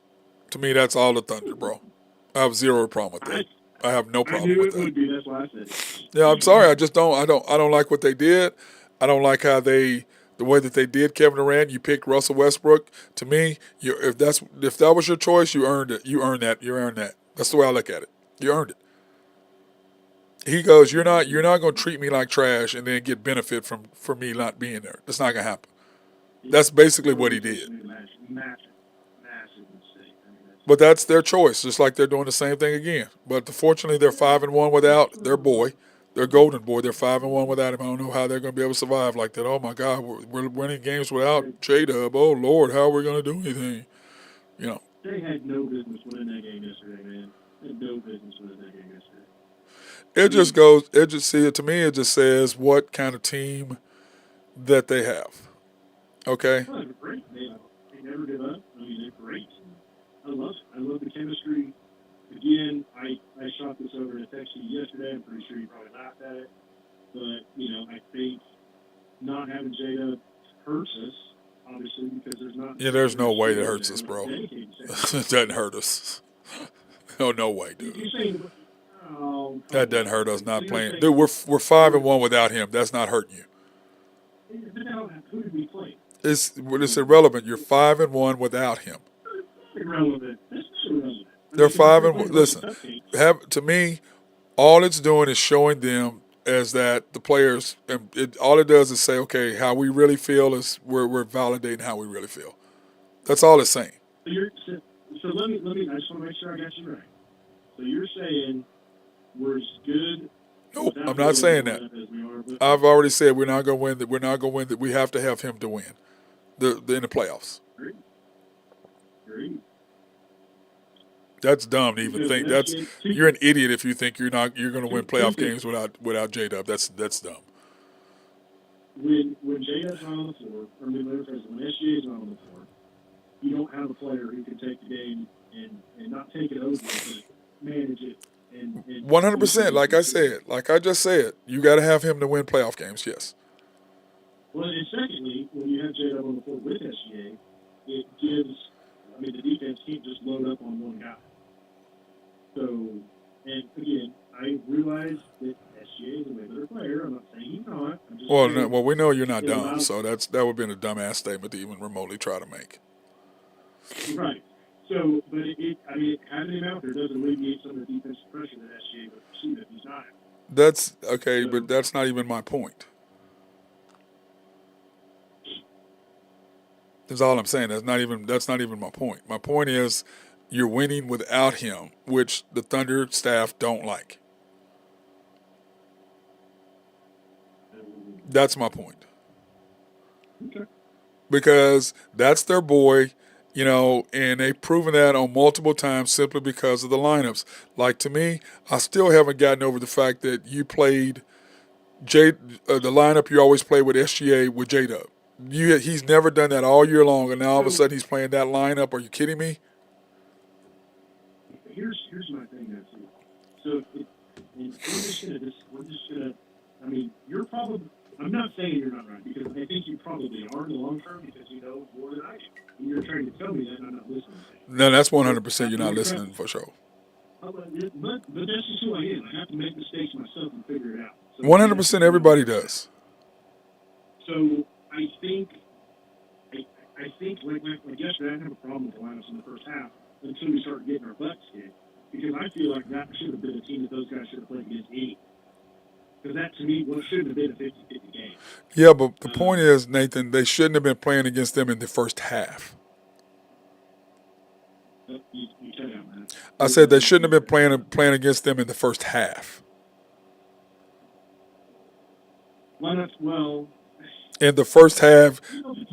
To me, that's all the Thunder, bro. I have zero problem with I that. I have no I problem knew with it that. would be. That's why I said it. Yeah, I'm sorry. I just don't. I don't like what they did. I don't like how the way that they did Kevin Durant. You picked Russell Westbrook. To me, if that was your choice, you earned it. You earned that. You earned that. That's the way I look at it. You earned it. He goes, you're not going to treat me like trash and then get benefit from me not being there. That's not going to happen. That's basically what he did. Massive mistake. I mean, But that's their choice, just like they're doing the same thing again. But fortunately, they're 5-1 without their boy, their golden boy. They're 5-1 without him. I don't know how they're going to be able to survive like that. Oh my God, we're winning games without J Dub. Oh Lord, how are we going to do anything? You know, they had no business winning that game yesterday, man. They had no business winning that game yesterday. it I just mean, goes. It just see to me. It just says what kind of team that they have. Okay. well, they're great. They never give up. I mean, they're great. I love it. I love the chemistry. Again, I shot this over in a text to you yesterday. I'm pretty sure you probably laughed at it. But, I think not having Jada hurts us, obviously, because there's not Yeah, there's no much way that shooting hurts there. us, Like, bro. dedicated to It doesn't hurt us. No, no way, dude. You're saying, oh, That come doesn't on. hurt us So not you're playing. Dude, saying, we're 5-1 without him. That's not hurting you. but now, who did we play? I It's mean, irrelevant. You're 5-1 without him. it's irrelevant. That's irrelevant. I They're mean, five they're and playing bunch of listen. cupcakes. Have to me, all it's doing is showing them as that the players. And all it does is say, okay, how we really feel is we're validating how we really feel. That's all it's saying. So let me. I just want to make sure I got you right. So you're saying we're as good Nope, I'm without not Jada in saying the that. lineup as we are with him? I've already said we're not going to win. That we're not going to win. That we have to have him to win the in the playoffs. Great. Great. That's dumb to even Because think. that That's shit, you're an idiot if you think you're going to win two playoff things. games without J Dub. That's dumb. When Jada's not on the floor, or when SGA is not on the floor, you don't have a player who can take the game and not take it over, but manage it and One hundred do some percent. Like I decent things. said, like I just said, you got to have him to win playoff games. Yes. Well, and secondly, when you have J-Dub on the floor with SGA, it gives I mean, the defense can't just load up on one guy. So, and again, I realize that SGA is a way better player. I'm not saying he's not. I'm just Well, saying we know you're not it dumb, allows so that would have been a dumbass statement to even remotely try to make. right. So, but I mean, having him out there doesn't alleviate some of the defensive pressure that SGA would receive if he's not. That's okay, So, but that's not even my point. That's all I'm saying. That's not even my point. My point is you're winning without him, which the Thunder staff don't like. That's my point. okay. Because that's their boy, and they've proven that on multiple times simply because of the lineups. Like to me, I still haven't gotten over the fact that you played the lineup you always play with SGA with J Dub. He's never done that all year long, and now all of a sudden he's playing that lineup. Are you kidding me? Here's my thing there too. So we're just gonna. I mean, you're probably. I'm not saying you're not right because I think you probably are in the long term because you know more than I do. And you're trying to tell me that and I'm not listening. No, that's 100%. You're not listening for sure. But that's just who I am. I have to make mistakes myself and figure it out. So 100%. Everybody does. So I think like yesterday, I didn't have a problem with the lineups in the first half until we started getting our butts kicked because I feel like that should have been a team that those guys should have played against any. Because that, to me, shouldn't have been a 50-50 game. Yeah, but the point is, Nathan, they shouldn't have been playing against them in the first half. You cut out, man. I said they shouldn't have been playing against them in the first half. Why not? Well, in the first half,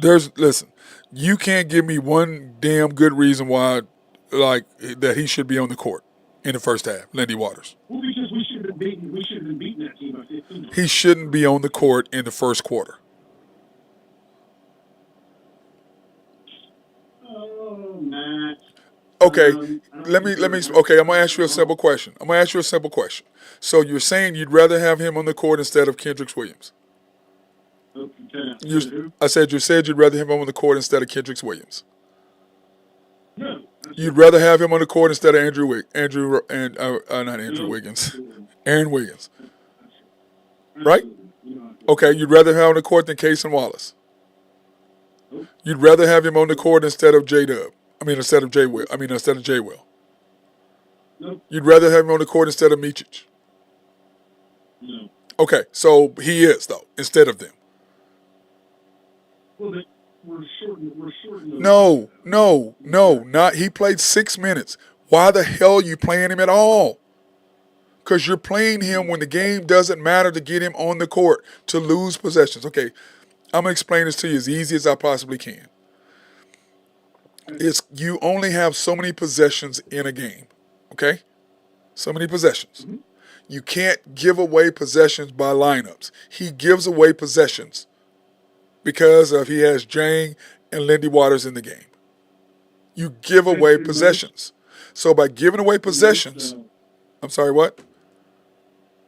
listen, you can't give me one damn good reason why, that he should be on the court in the first half, Lindy Waters. Well, because we should have been beating that team by 15. He shouldn't be on the court in the first quarter. Oh, Matt. Okay, okay, I'm gonna ask you a simple question. So you're saying you'd rather have him on the court instead of Kendrick Williams? I said you said you'd rather have him on the court instead of Kendrick Williams. No. You'd rather have him on the court instead of Wiggins, Aaron Wiggins, right? Okay, you'd rather have him on the court than Case and Wallace. You'd rather have him on the court instead of J-Dub. Instead of J Will. Instead of J Will. Nope. You'd rather have him on the court instead of Micic. No. Okay, so he is though instead of them. Well, we're shorting. No, not. He played 6 minutes. Why the hell are you playing him at all? Because you're playing him when the game doesn't matter to get him on the court to lose possessions. Okay, I'm gonna explain this to you as easy as I possibly can. You only have so many possessions in a game, okay? So many possessions. Mm-hmm. You can't give away possessions by lineups. He gives away possessions because he has Jang and Lindy Waters in the game. You give away possessions. So by giving away possessions, I'm sorry, what?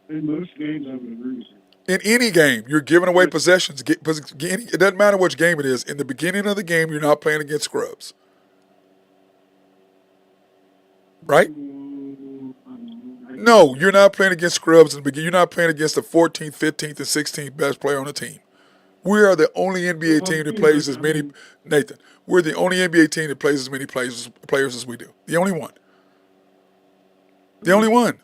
In most games, I would agree with you. In any game, you're giving away possessions. It doesn't matter which game it is. In the beginning of the game, you're not playing against scrubs. Right? No, you're not playing against scrubs in the beginning. You're not playing against the 14th, 15th, and 16th best player on the team. We are the only NBA team that plays as many. Nathan, we're the only NBA team that plays as many players as we do. The only one. The only one.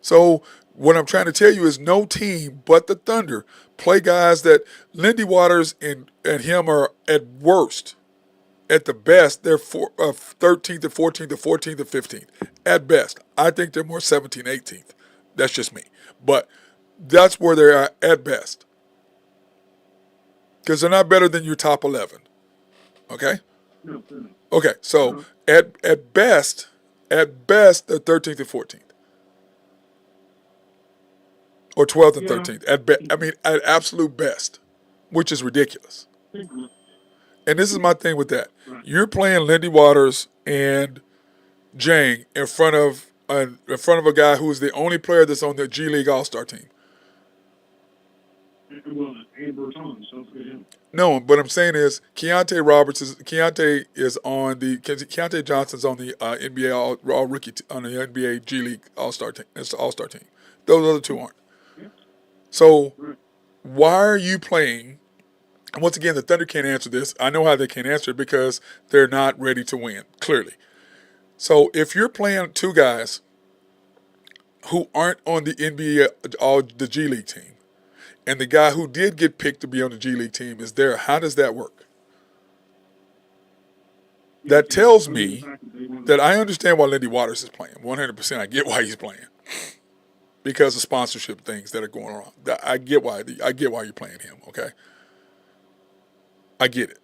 So what I'm trying to tell you is no team but the Thunder play guys that Lindy Waters and him are at worst. At the best, they're 13th to 14th to 14th to 15th. At best. I think they're more 17th, 18th. That's just me. But that's where they are at best. Because they're not better than your top 11. Okay? No. Okay, so at best, they're 13th and 14th. Or 12th and 13th. At absolute best. Which is ridiculous. And this is my thing with that. Right. You're playing Lindy Waters and Jang in front of a guy who's the only player that's on the G League All-Star team. And Bertans, don't forget him. No, what I'm saying is Keontae Johnson's on the NBA all rookie on the NBA G League All-Star team. It's the All-Star team. Those other two aren't. Yeah. So Right. why are you playing? And once again, the Thunder can't answer this. I know how they can't answer it because they're not ready to win, clearly. So if you're playing two guys who aren't on the NBA, the G League team, and the guy who did get picked to be on the G League team is there, how does that work? That tells me that I understand why Lindy Waters is playing. 100%, I get why he's playing because of sponsorship things that are going on. I get why you're playing him. Okay, I get it.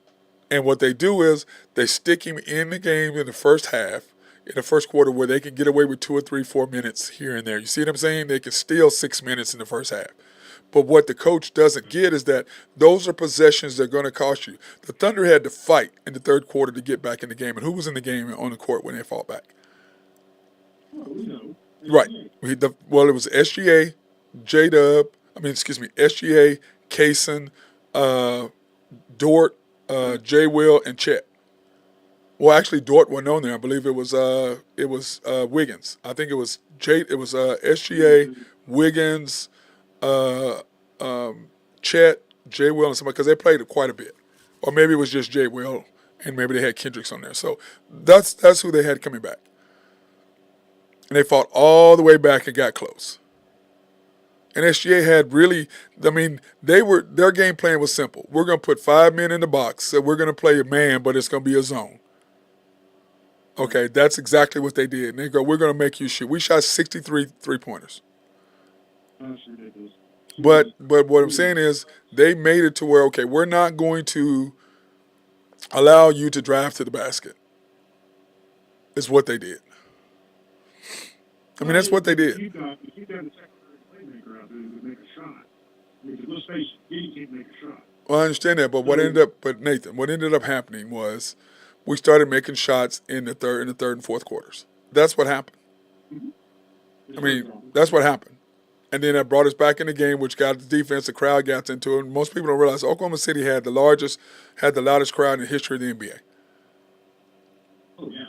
And what they do is they stick him in the game in the first half, in the first quarter, where they can get away with 2 or 3, 4 minutes here and there. You see what I'm saying? They can steal 6 minutes in the first half. But what the coach doesn't get is that those are possessions that are going to cost you. The Thunder had to fight in the third quarter to get back in the game. And who was in the game on the court when they fought back? Well, we know. Right. It was SGA, SGA, Kaysen, Dort, J. Will, and Chet. Well, actually, Dort wasn't on there. I believe it was Wiggins. I think it was SGA, Wiggins, Chet, J. Will, and somebody, because they played it quite a bit. Or maybe it was just J. Will, and maybe they had Kendricks on there. So that's who they had coming back. And they fought all the way back and got close. And SGA had their game plan was simple. We're going to put 5 men in the box, so we're going to play a man, but it's going to be a zone. Okay, that's exactly what they did. And they go, we're going to make you shoot. We shot 63 three-pointers. That's ridiculous. But what I'm saying is they made it to where, okay, we're not going to allow you to drive to the basket. Is what they did. I mean, that's what they did. If you got a secondary playmaker out there who can make a shot, because let's face it, he can't make a shot. Well, I understand that, but Nathan, what ended up happening was we started making shots in the third and fourth quarters. That's what happened. That's what happened. And then that brought us back in the game, which got the defense, the crowd got into it. And most people don't realize Oklahoma City had the loudest crowd in the history of the NBA. Oh, yeah,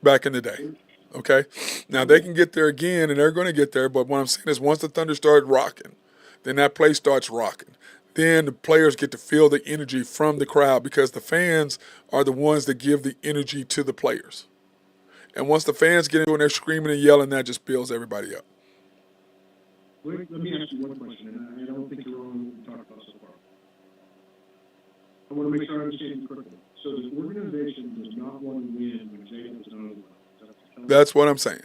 back in the day. Okay? Now, they can get there again, and they're going to get there, but what I'm saying is once the Thunder start rocking, then that place starts rocking. Then the players get to feel the energy from the crowd because the fans are the ones that give the energy to the players. And once the fans get into it and they're screaming and yelling, that just builds everybody up. Let me ask you one question, and I don't think you're wrong in what we talked about so far. I want to make sure I understand you correctly. So the organization does not want to win when Jacob's not on the line. That's what I'm saying.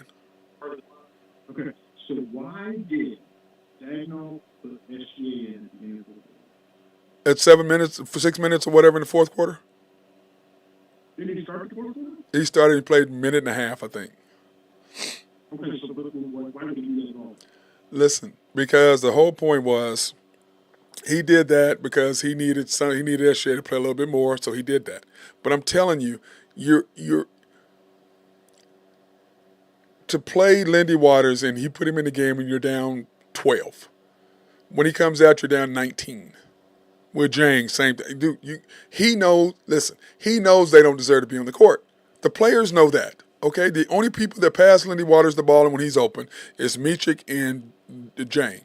Okay, so why did Dagnall put SGA in at the beginning of the quarter? At 7 minutes, for 6 minutes or whatever in the fourth quarter? Did he start the fourth quarter? He played a minute and a half, I think. Okay, so why did he do that at all? Listen, because the whole point was he did that because he needed SGA to play a little bit more, so he did that. But I'm telling you, you're to play Lindy Waters and he put him in the game and you're down 12. When he comes out, you're down 19. With Jang, same thing. Dude, he knows they don't deserve to be on the court. The players know that. Okay, the only people that pass Lindy Waters the ball and when he's open is Michik and Jang.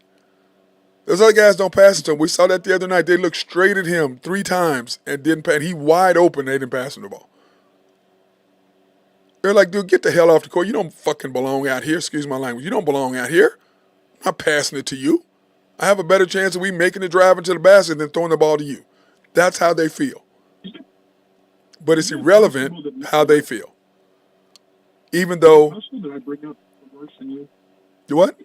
Those other guys don't pass it to him. We saw that the other night. They looked straight at him 3 times and didn't pass. He wide open. They didn't pass him the ball. They're like, dude, get the hell off the court. You don't fucking belong out here. Excuse my language. You don't belong out here. I'm not passing it to you. I have a better chance of we making the drive into the basket than throwing the ball to you. That's how they feel. But it's irrelevant how they feel. Even though. Is it possible that I bring out the worst in you? What?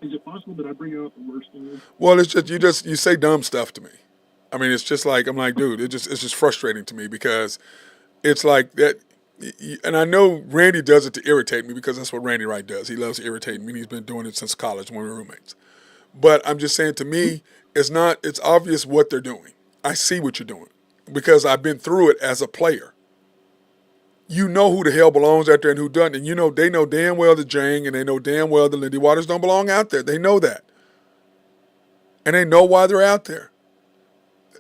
Is it possible that I bring out the worst in you? Well, it's just you say dumb stuff to me. I mean, it's just like I'm like, dude, it's just frustrating to me because it's like that. And I know Randy does it to irritate me because that's what Randy Wright does. He loves to irritate me, and he's been doing it since college when we were roommates. But I'm just saying, to me, it's obvious what they're doing. I see what you're doing because I've been through it as a player. You know who the hell belongs out there and who doesn't. And they know damn well the Jang and they know damn well the Lindy Waters don't belong out there. They know that. and they know why they're out there.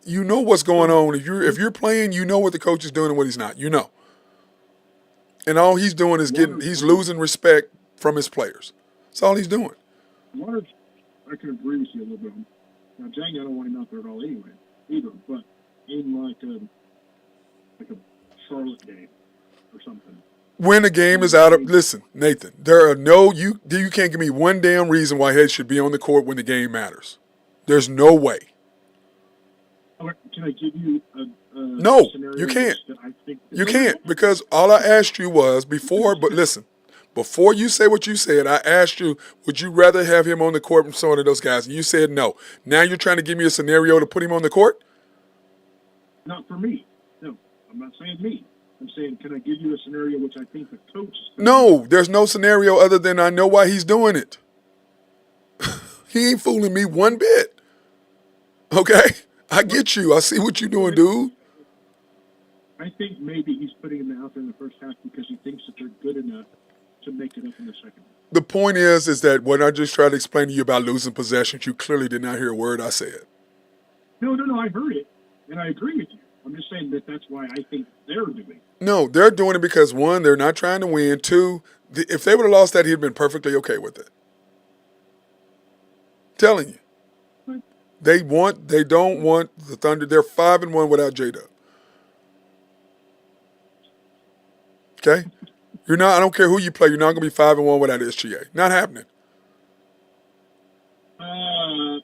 You know what's going on. If you're playing, you know what the coach is doing and what he's not. You know. And all he's doing is he's losing respect from his players. That's all he's doing. Waters, I can agree with you a little bit. Now, Jang, I don't want him out there at all anyway, either. But in like a Charlotte game or something. When the game is out of, listen, Nathan, you can't give me one damn reason why he should be on the court when the game matters. There's no way. Can I give you a no, scenario you can't. That I think you can't, because all I asked you was before, but listen, before you say what you said, I asked you, would you rather have him on the court from some of those guys? And you said no. Now you're trying to give me a scenario to put him on the court? Not for me. No, I'm not saying me. I'm saying, can I give you a scenario which I think the coach is doing? No, there's no scenario other than I know why he's doing it. He ain't fooling me one bit. Okay? I get you. I see what you're doing, dude. I think maybe he's putting them out there in the first half because he thinks that they're good enough to make it up in the second. The point is that when I just tried to explain to you about losing possessions, you clearly did not hear a word I said. No, I heard it, and I agree with you. I'm just saying that that's why I think they're doing it. No, they're doing it because, one, they're not trying to win. Two, if they would have lost that, he'd been perfectly okay with it. Telling you. Right. They don't want the Thunder. They're 5-1 without J-Dub. Okay? I don't care who you play, you're not going to be 5-1 without SGA. Not happening. No,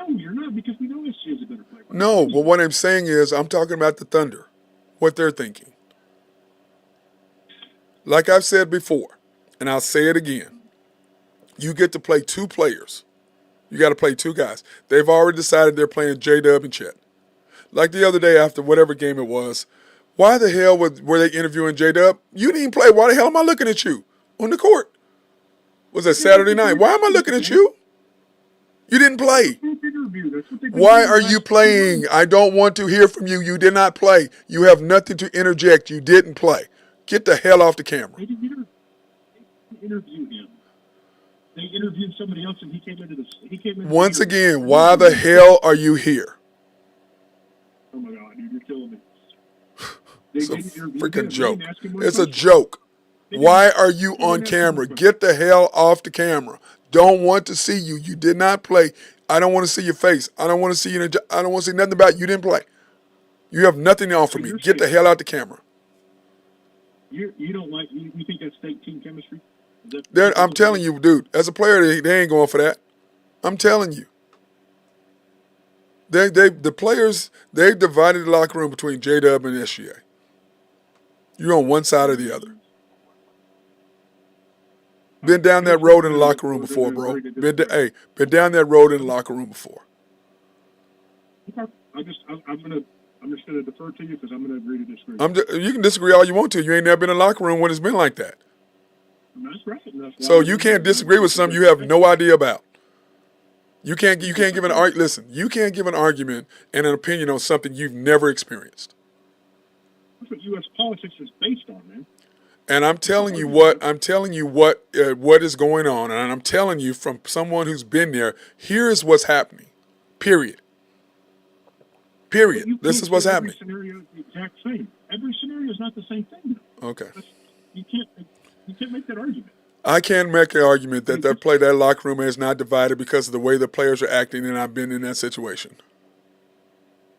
you're not, because we know SGA is a better player. No, but what I'm saying is, I'm talking about the Thunder, what they're thinking. Like I've said before, and I'll say it again, you get to play two players. You got to play two guys. They've already decided they're playing J-Dub and Chet. Like the other day after whatever game it was, why the hell were they interviewing J-Dub? You didn't play. Why the hell am I looking at you on the court? Was that Saturday night? Why am I looking at you? You didn't play. Why are you playing? I don't want to hear from you. You did not play. You have nothing to interject. You didn't play. Get the hell off the camera. They didn't interview him. They interviewed somebody else, and he came into Once again, why the hell are you here? Oh my God, dude, you're killing me. It's a freaking joke. It's a joke. Why are you on camera? Get the hell off the camera. Don't want to see you. You did not play. I don't want to see your face. I don't want to see you. I don't want to see nothing about you. You didn't play. You have nothing to offer me. Get the hell out the camera. You don't like, you think that's fake team chemistry? I'm telling you, dude, as a player, they ain't going for that. I'm telling you. The players, they've divided the locker room between J-Dub and SGA. You're on one side or the other. Been down that road in the locker room before, bro. Been down that road in the locker room before. Okay. I'm just gonna defer to you because I'm gonna agree to disagree. You can disagree all you want to. You ain't never been in a locker room when it's been like that. That's right. So you can't disagree with something you have no idea about. You can't give an argument. Listen, you can't give an argument and an opinion on something you've never experienced. That's what U.S. politics is based on, man. And I'm telling you what is going on, and I'm telling you from someone who's been there. Here is what's happening. Period. This is what's happening. Every scenario is the exact same. Every scenario is not the same thing. Okay. You can't make that argument. I can make an argument that that locker room is not divided because of the way the players are acting, and I've been in that situation.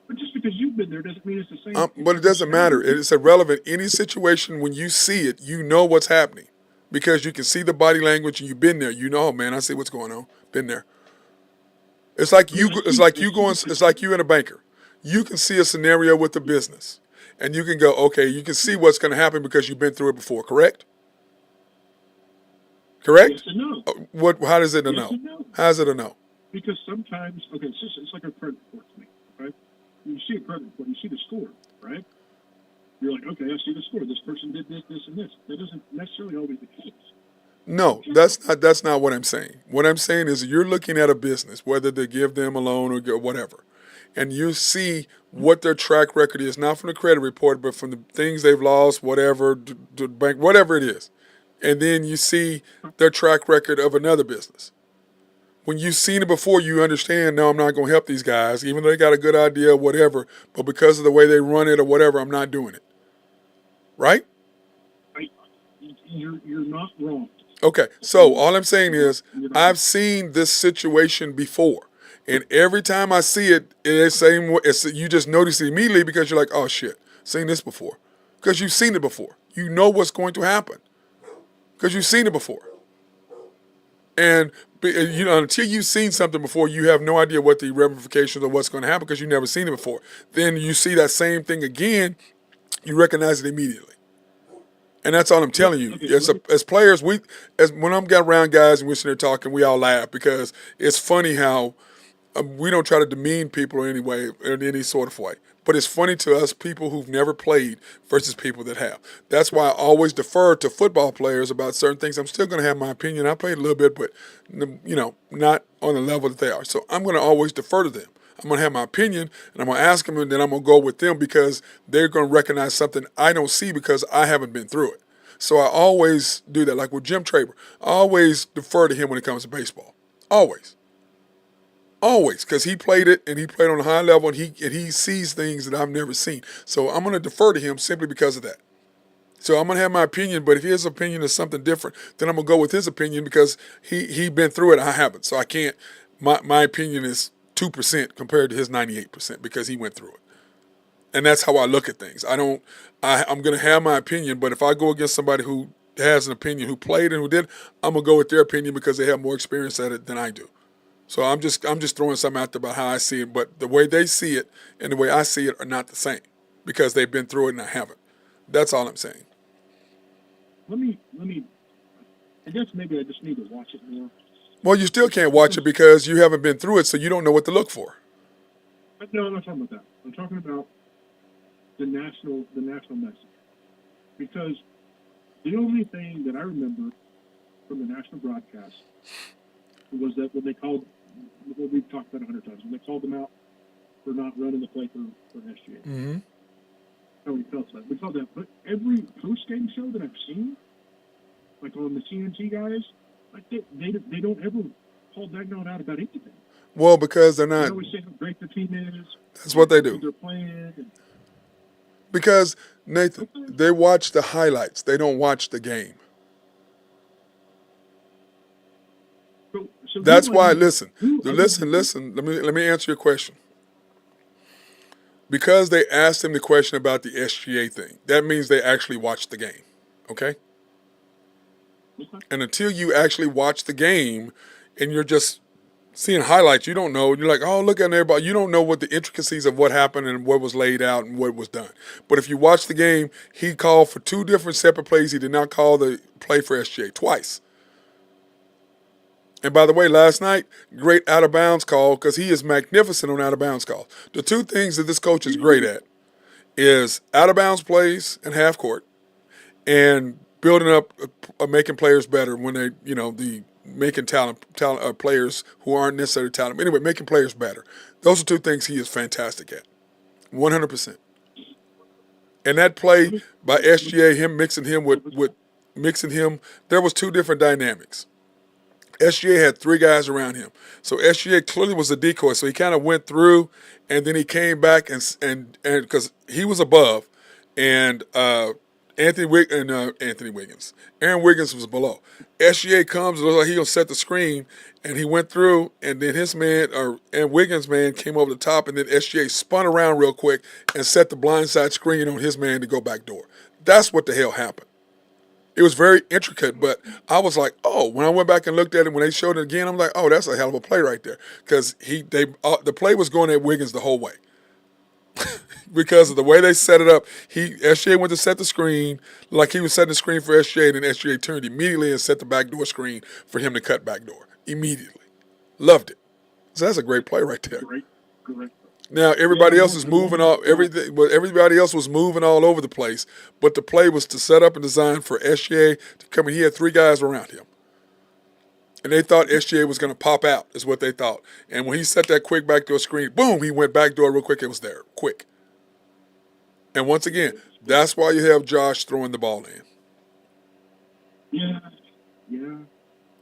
But just because you've been there doesn't mean it's the same. But it doesn't matter. It's irrelevant. Any situation, when you see it, you know what's happening because you can see the body language and you've been there. You know, man, I see what's going on. Been there. It's like you and a banker. You can see a scenario with the business, and you can go, okay, you can see what's going to happen because you've been through it before. Correct? Correct? Yes and no. How does it a no? No? How is it a no? Because sometimes, it's like a credit report to me, right? You see a credit report, you see the score, right? You're like, okay, I see the score. This person did this, this, and this. That isn't necessarily always the case. No, that's not what I'm saying. What I'm saying is you're looking at a business, whether they give them a loan or whatever, and you see what their track record is, not from the credit report, but from the things they've lost, whatever, the bank, whatever it is. And then you see their track record of another business. When you've seen it before, you understand, no, I'm not going to help these guys, even though they got a good idea or whatever, but because of the way they run it or whatever, I'm not doing it. Right? You're not wrong. Okay, so all I'm saying is I've seen this situation before. And every time I see it, it's same. You just notice it immediately because you're like, oh shit, seen this before. Because you've seen it before. You know what's going to happen. Because you've seen it before. And until you've seen something before, you have no idea what the ramifications or what's going to happen because you've never seen it before. Then you see that same thing again, you recognize it immediately. And that's all I'm telling you. As players, when I'm got around guys and we're sitting there talking, we all laugh because it's funny how we don't try to demean people in any way, in any sort of way. But it's funny to us people who've never played versus people that have. That's why I always defer to football players about certain things. I'm still going to have my opinion. I played a little bit, but not on the level that they are. So I'm going to always defer to them. I'm going to have my opinion, and I'm going to ask them, and then I'm going to go with them because they're going to recognize something I don't see because I haven't been through it. So I always do that. Like with Jim Traber, I always defer to him when it comes to baseball. Always. Always, because he played it, and he played on a high level, and he sees things that I've never seen. So I'm going to defer to him simply because of that. So I'm going to have my opinion, but if his opinion is something different, then I'm going to go with his opinion because he been through it, I haven't. So I can't, my opinion is 2% compared to his 98% because he went through it. And that's how I look at things. I'm going to have my opinion, but if I go against somebody who has an opinion, who played and who did, I'm going to go with their opinion because they have more experience at it than I do. So I'm just throwing something out there about how I see it, but the way they see it and the way I see it are not the same because they've been through it and I haven't. That's all I'm saying. Let me. I guess maybe I just need to watch it more. Well, you still can't watch it because you haven't been through it, so you don't know what to look for. No, I'm not talking about that. I'm talking about the national message. Because the only thing that I remember from the national broadcast was that when they called, what we've talked about 100 times, when they called them out for not running the play for SGA. Mm-hmm. How we felt about it. We called that. But every post-game show that I've seen, like on the TNT guys, like they don't ever call that note out about anything. Well, because they're not. They always say how great the team is. That's what they do. They're playing. Because, Nathan, they watch the highlights. They don't watch the game. So that's why. Listen. Let me answer your question. Because they asked him the question about the SGA thing, that means they actually watched the game. Okay? And until you actually watch the game and you're just seeing highlights, you don't know. You're like, oh, look at everybody. You don't know what the intricacies of what happened and what was laid out and what was done. But if you watch the game, he called for 2 different separate plays. He did not call the play for SGA twice. And by the way, last night, great out-of-bounds call because he is magnificent on out-of-bounds calls. The 2 things that this coach is great at is out-of-bounds plays and half court and building up, making players better when they, making talent players who aren't necessarily talented. Anyway, making players better. Those are 2 things he is fantastic at, 100%. And that play by SGA, him mixing him, there was 2 different dynamics. SGA had 3 guys around him. So SGA clearly was a decoy. So he kind of went through and then he came back and because he was above and Aaron Wiggins was below. SGA comes, it looks like he gonna set the screen, and he went through, and then his man and Wiggins' man came over the top, and then SGA spun around real quick and set the blindside screen on his man to go back door. That's what the hell happened. It was very intricate, but I was like, oh, when I went back and looked at it, when they showed it again, I'm like, oh, that's a hell of a play right there. Because the play was going at Wiggins the whole way. Because of the way they set it up, SGA went to set the screen, like he was setting the screen for SGA, and then SGA turned immediately and set the backdoor screen for him to cut backdoor. Immediately. Loved it. So that's a great play right there. Correct. Now everybody else is moving everybody else was moving all over the place, but the play was to set up and design for SGA to come in. He had 3 guys around him. And they thought SGA was going to pop out, is what they thought. And when he set that quick backdoor screen, boom, he went backdoor real quick. It was there, quick. And once again, that's why you have Josh throwing the ball in. Yeah.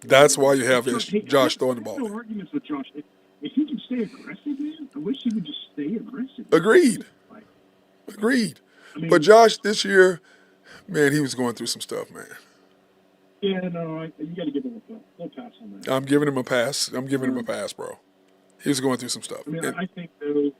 That's why you have Josh, hey, Josh throwing the I have ball no there. arguments with Josh. If he can stay aggressive, man, I wish he would just stay aggressive. Agreed. Like, Agreed. I mean, But Josh, this year, man, he was going through some stuff, man. yeah, no, you got to give him a pass on that. I'm giving him a pass. I'm giving him a pass, bro. He was going through some stuff. I mean, I think though,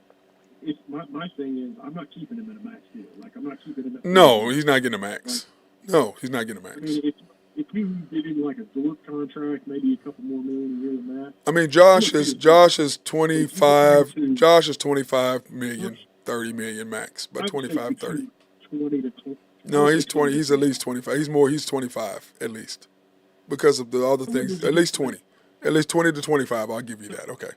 my thing is, I'm not keeping him in a max deal. Like, I'm not keeping him. No, he's not getting a max. No, he's not getting a I max. mean, if you did him like a Dort contract, maybe a couple more million a year than that. I mean, Josh is 25. Josh is 25 million, 30 million max, but 25, 30. 20 to 20. No, he's 20. He's at least 25. He's 25 at least because of the other things. At least 20. At least 20 to 25. I'll give you that. Okay.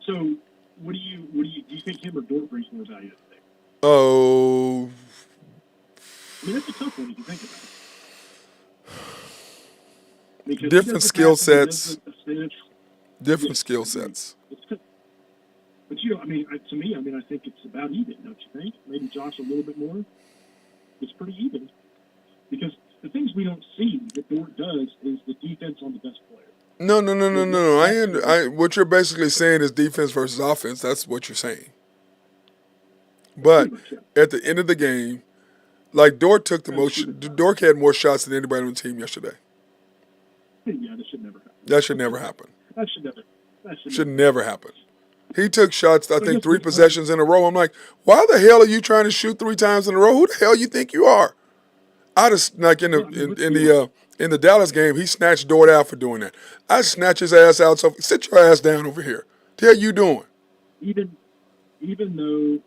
So, what do you think him or Dort brings more value to the table? Oh. I mean, that's a tough one if you think about it. Because different skill sets. Different Yeah, skill sets. But you know, I mean, to me, I think it's about even, don't you think? Maybe Josh a little bit more. It's pretty even. Because the things we don't see that Dort does is the defense on the best player. No. What you're basically saying is defense versus offense. That's what you're saying. But at the end of the game, like Dort took the most. Dort had more shots than anybody on the team yesterday. Yeah, that should never happen. That should never happen. That should never happen. He took shots, I think, 3 possessions in a row. I'm like, why the hell are you trying to shoot 3 times in a row? Who the hell you think you are? I just like in the Dallas game, he snatched Dort out for doing that. I snatch his ass out. So sit your ass down over here. The hell you doing? Even though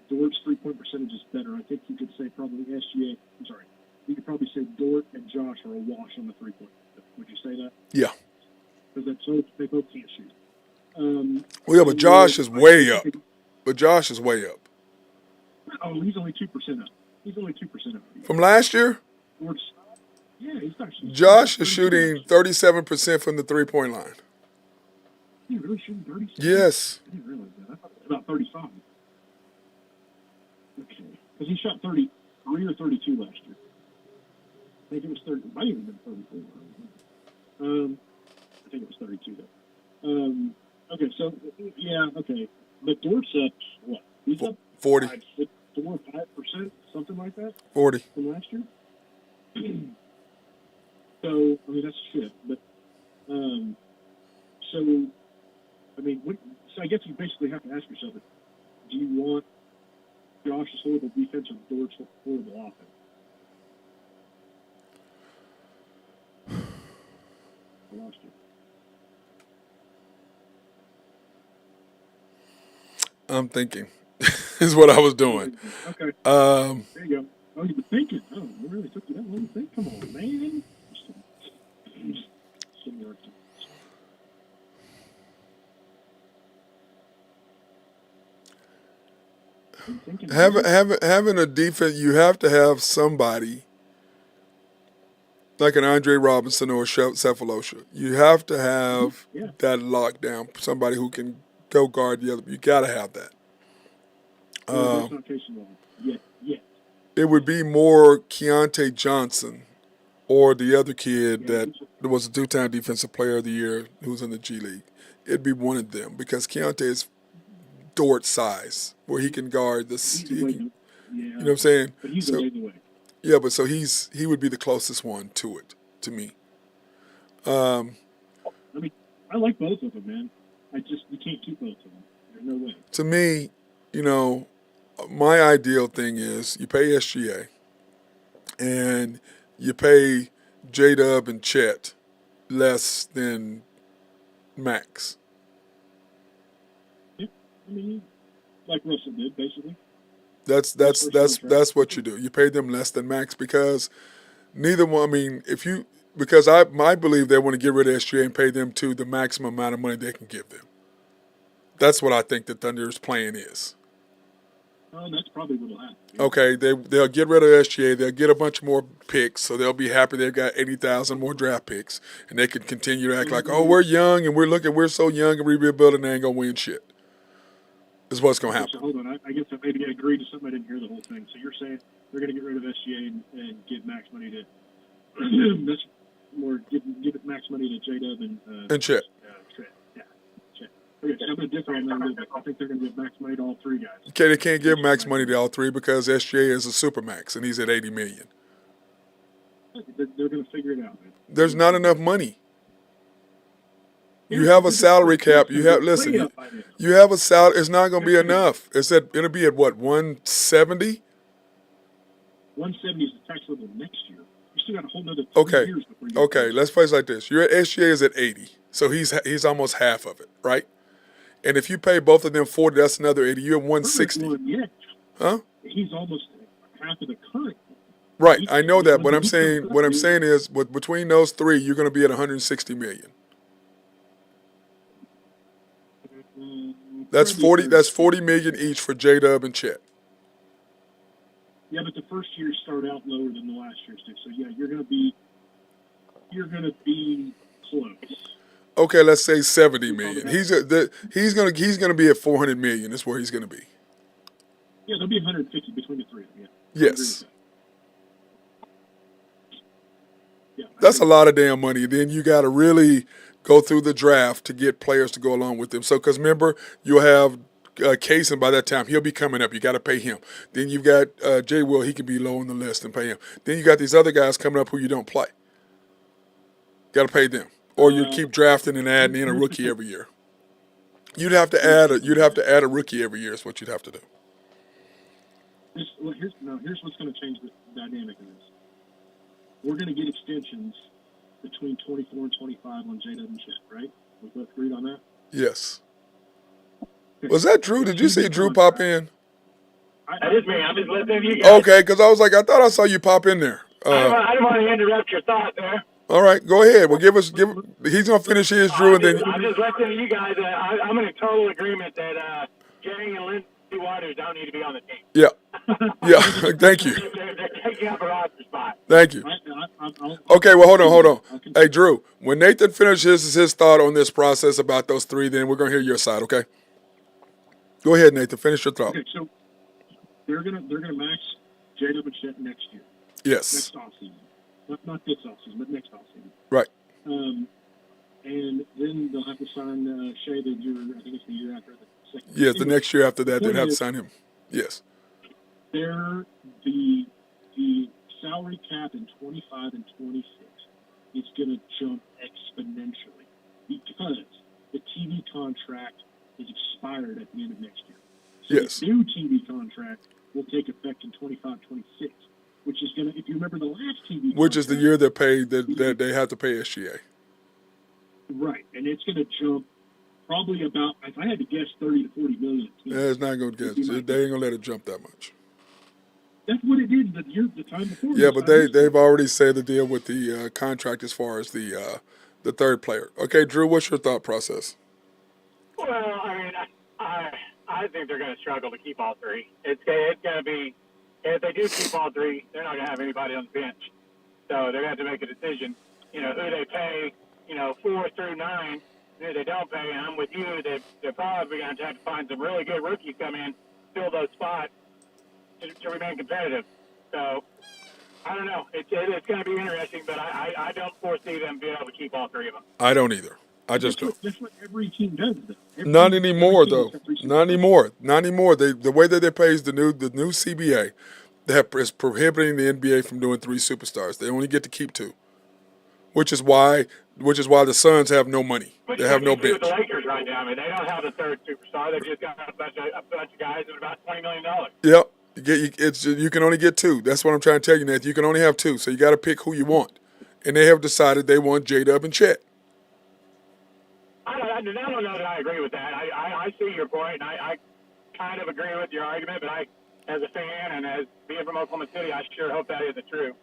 Dort's 3-point percentage is better, I think you could say probably SGA. I'm sorry, you could probably say Dort and Josh are a wash on the 3-point. Would you say that? Yeah. Because they both can't shoot. Well, yeah, but Josh is way up. But Josh is way up. Oh, he's only 2% up. He's only 2% up. From last year? Yeah, he's not shooting. Josh is shooting 37% from the 3-point line. He really shooting 37? Yes. I didn't realize that. I thought it was about 35. Okay. Because he shot 33 or 32 last year. I think it was 30. It might even have been 34. I think it was 32, though. Okay, so, yeah, okay. But Dort's up, what? He's up 40. 4 or 5%, something like that? 40. From last year? So, I mean, that's shit. But, so, I mean, so I guess you basically have to ask yourself, do you want Josh's horrible defense or Dort's horrible offense? I lost you. I'm thinking. Is what I was doing. Okay. There you go. Oh, you were thinking. Oh, you really took you that long to think? Come on, man. Having a defense, you have to have somebody like an Andre Robinson or a Cephalosha. You have to have that lockdown, somebody who can go guard the other. You got to have that. That's not Casey Long. Yet. It would be more Keontae Johnson or the other kid that was a 2-time Defensive Player of the Year who's in the G League. It'd be one of them because Keontae is Dort size where he can guard this. You know what I'm saying? But he's a ways away. Yeah, but so he would be the closest one to it, to me. I mean, I like both of them, man. You can't keep both of them. There's no way. To me, you know, my ideal thing is you pay SGA and you pay J-Dub and Chet less than Max. Yeah, I mean, like Russell did, basically. That's what you do. You pay them less than Max because neither one. I mean, because I believe they want to get rid of SGA and pay them to the maximum amount of money they can give them. That's what I think the Thunder's plan is. Well, that's probably what will happen. Yeah. Okay, they'll get rid of SGA. They'll get a bunch more picks, so they'll be happy they've got 80,000 more draft picks, and they can continue to act like, oh, we're young and we're so young and we're rebuilding, they ain't gonna win shit. Is what's gonna happen. So hold on, I guess I maybe agreed to something. I didn't hear the whole thing. So you're saying they're gonna get rid of SGA and give Max money to That's more give it max money to J-Dub And Chet. Trent. Yeah, Chet. Okay, so I'm going to differ on that a little bit. I think they're going to give max money to all three guys. Okay, they can't give max money to all three because SGA is a super max and he's at $80 million. They're going to figure it out, man. There's not enough money. You have a salary cap. You have You have a salary. It's not going to be enough. It'll be at what, 170? 170 is the tax level next year. You still got a whole nother 2 years before you. Okay. Let's face it like this. Your SGA is at 80, so he's almost half of it, right? And if you pay both of them 40, that's another 80. You're at 160. Yeah. Huh? He's almost half of the current. Right. I know that. What I'm saying is, between those three, you're going to be at 160 million. That's 40. That's 40 million each for J-Dub and Chet. Yeah, but the first year start out lower than the last year's did. So yeah, you're gonna be close. Okay, let's say 70 million. He's gonna be at 400 million. That's where he's gonna be. Yeah, there'll be 150 between the three of them. Yeah. Yes. Yeah, that's a lot of damn money. Then you got to really go through the draft to get players to go along with them. So, because remember, you'll have Case, and by that time he'll be coming up. You got to pay him. Then you've got Jay Will. He can be low on the list and pay him. Then you got these other guys coming up who you don't play. Got to pay them, or you keep drafting and adding in a rookie every year. You'd have to add a rookie every year. Is what you'd have to do. Here's what's going to change the dynamic of this. We're going to get extensions between 24 and 25 on J-Dub and Chet, right? We both agreed on that? Yes. Was that Drew? Did you see Drew pop in? That is me. I'm just listening to you guys. Okay, because I was like, I thought I saw you pop in there. I don't want to interrupt your thought there. All right, go ahead. Well, he's going to finish his, Drew, and then... I'm just listening to you guys. I'm in total agreement that Jay and Lindsey Waters don't need to be on the team. Yeah. Yeah, thank you. They're taking up a roster spot. Thank you. Okay, well, hold on. Hey, Drew, when Nathan finishes his thought on this process about those three, then we're going to hear your side, okay? Go ahead, Nathan. Finish your thought. Okay, so they're gonna max J-Dub and Chet next year. Yes. Next offseason. Not this offseason, but next offseason. Right. And then they'll have to sign Shea I think it's the year after the second. Yes, the next year after that, they'll have to sign him. Yes. The salary cap in 25 and 26 is going to jump exponentially because the TV contract is expired at the end of next year. So yes. The new TV contract will take effect in 25, 26, which is going to, if you remember the last TV which is the year they pay that they have to pay SGA. Right, and it's going to jump probably about, if I had to guess, 30 to 40 million. It's not going to guess. They ain't going to let it jump that much. That's what it did the time before. Yeah, but they've already said the deal with the contract as far as the third player. Okay, Drew, what's your thought process? Well, I mean, I think they're going to struggle to keep all three. It's going to be, if they do keep all three, they're not going to have anybody on the bench. So they're going to have to make a decision, who they pay, 4 through 9, who they don't pay. And I'm with you, they're probably going to have to find some really good rookies come in, fill those spots to remain competitive. So I don't know. It's going to be interesting, but I don't foresee them being able to keep all three of them. I don't either. I just don't. That's what every team does, though. Not anymore, though. Not anymore. Not anymore. The way that they pay the new CBA is prohibiting the NBA from doing 3 superstars. They only get to keep 2, which is why the Suns have no money. They have no bench. The Lakers right now, I mean, they don't have a third superstar. They've just got a bunch of guys at about $20 million. Yep. You can only get 2. That's what I'm trying to tell you, Nathan. You can only have 2, so you got to pick who you want. And they have decided they want J-Dub and Chet. I don't know that I agree with that. I see your point, and I kind of agree with your argument, but as a fan and as being from Oklahoma City, I sure hope that isn't true.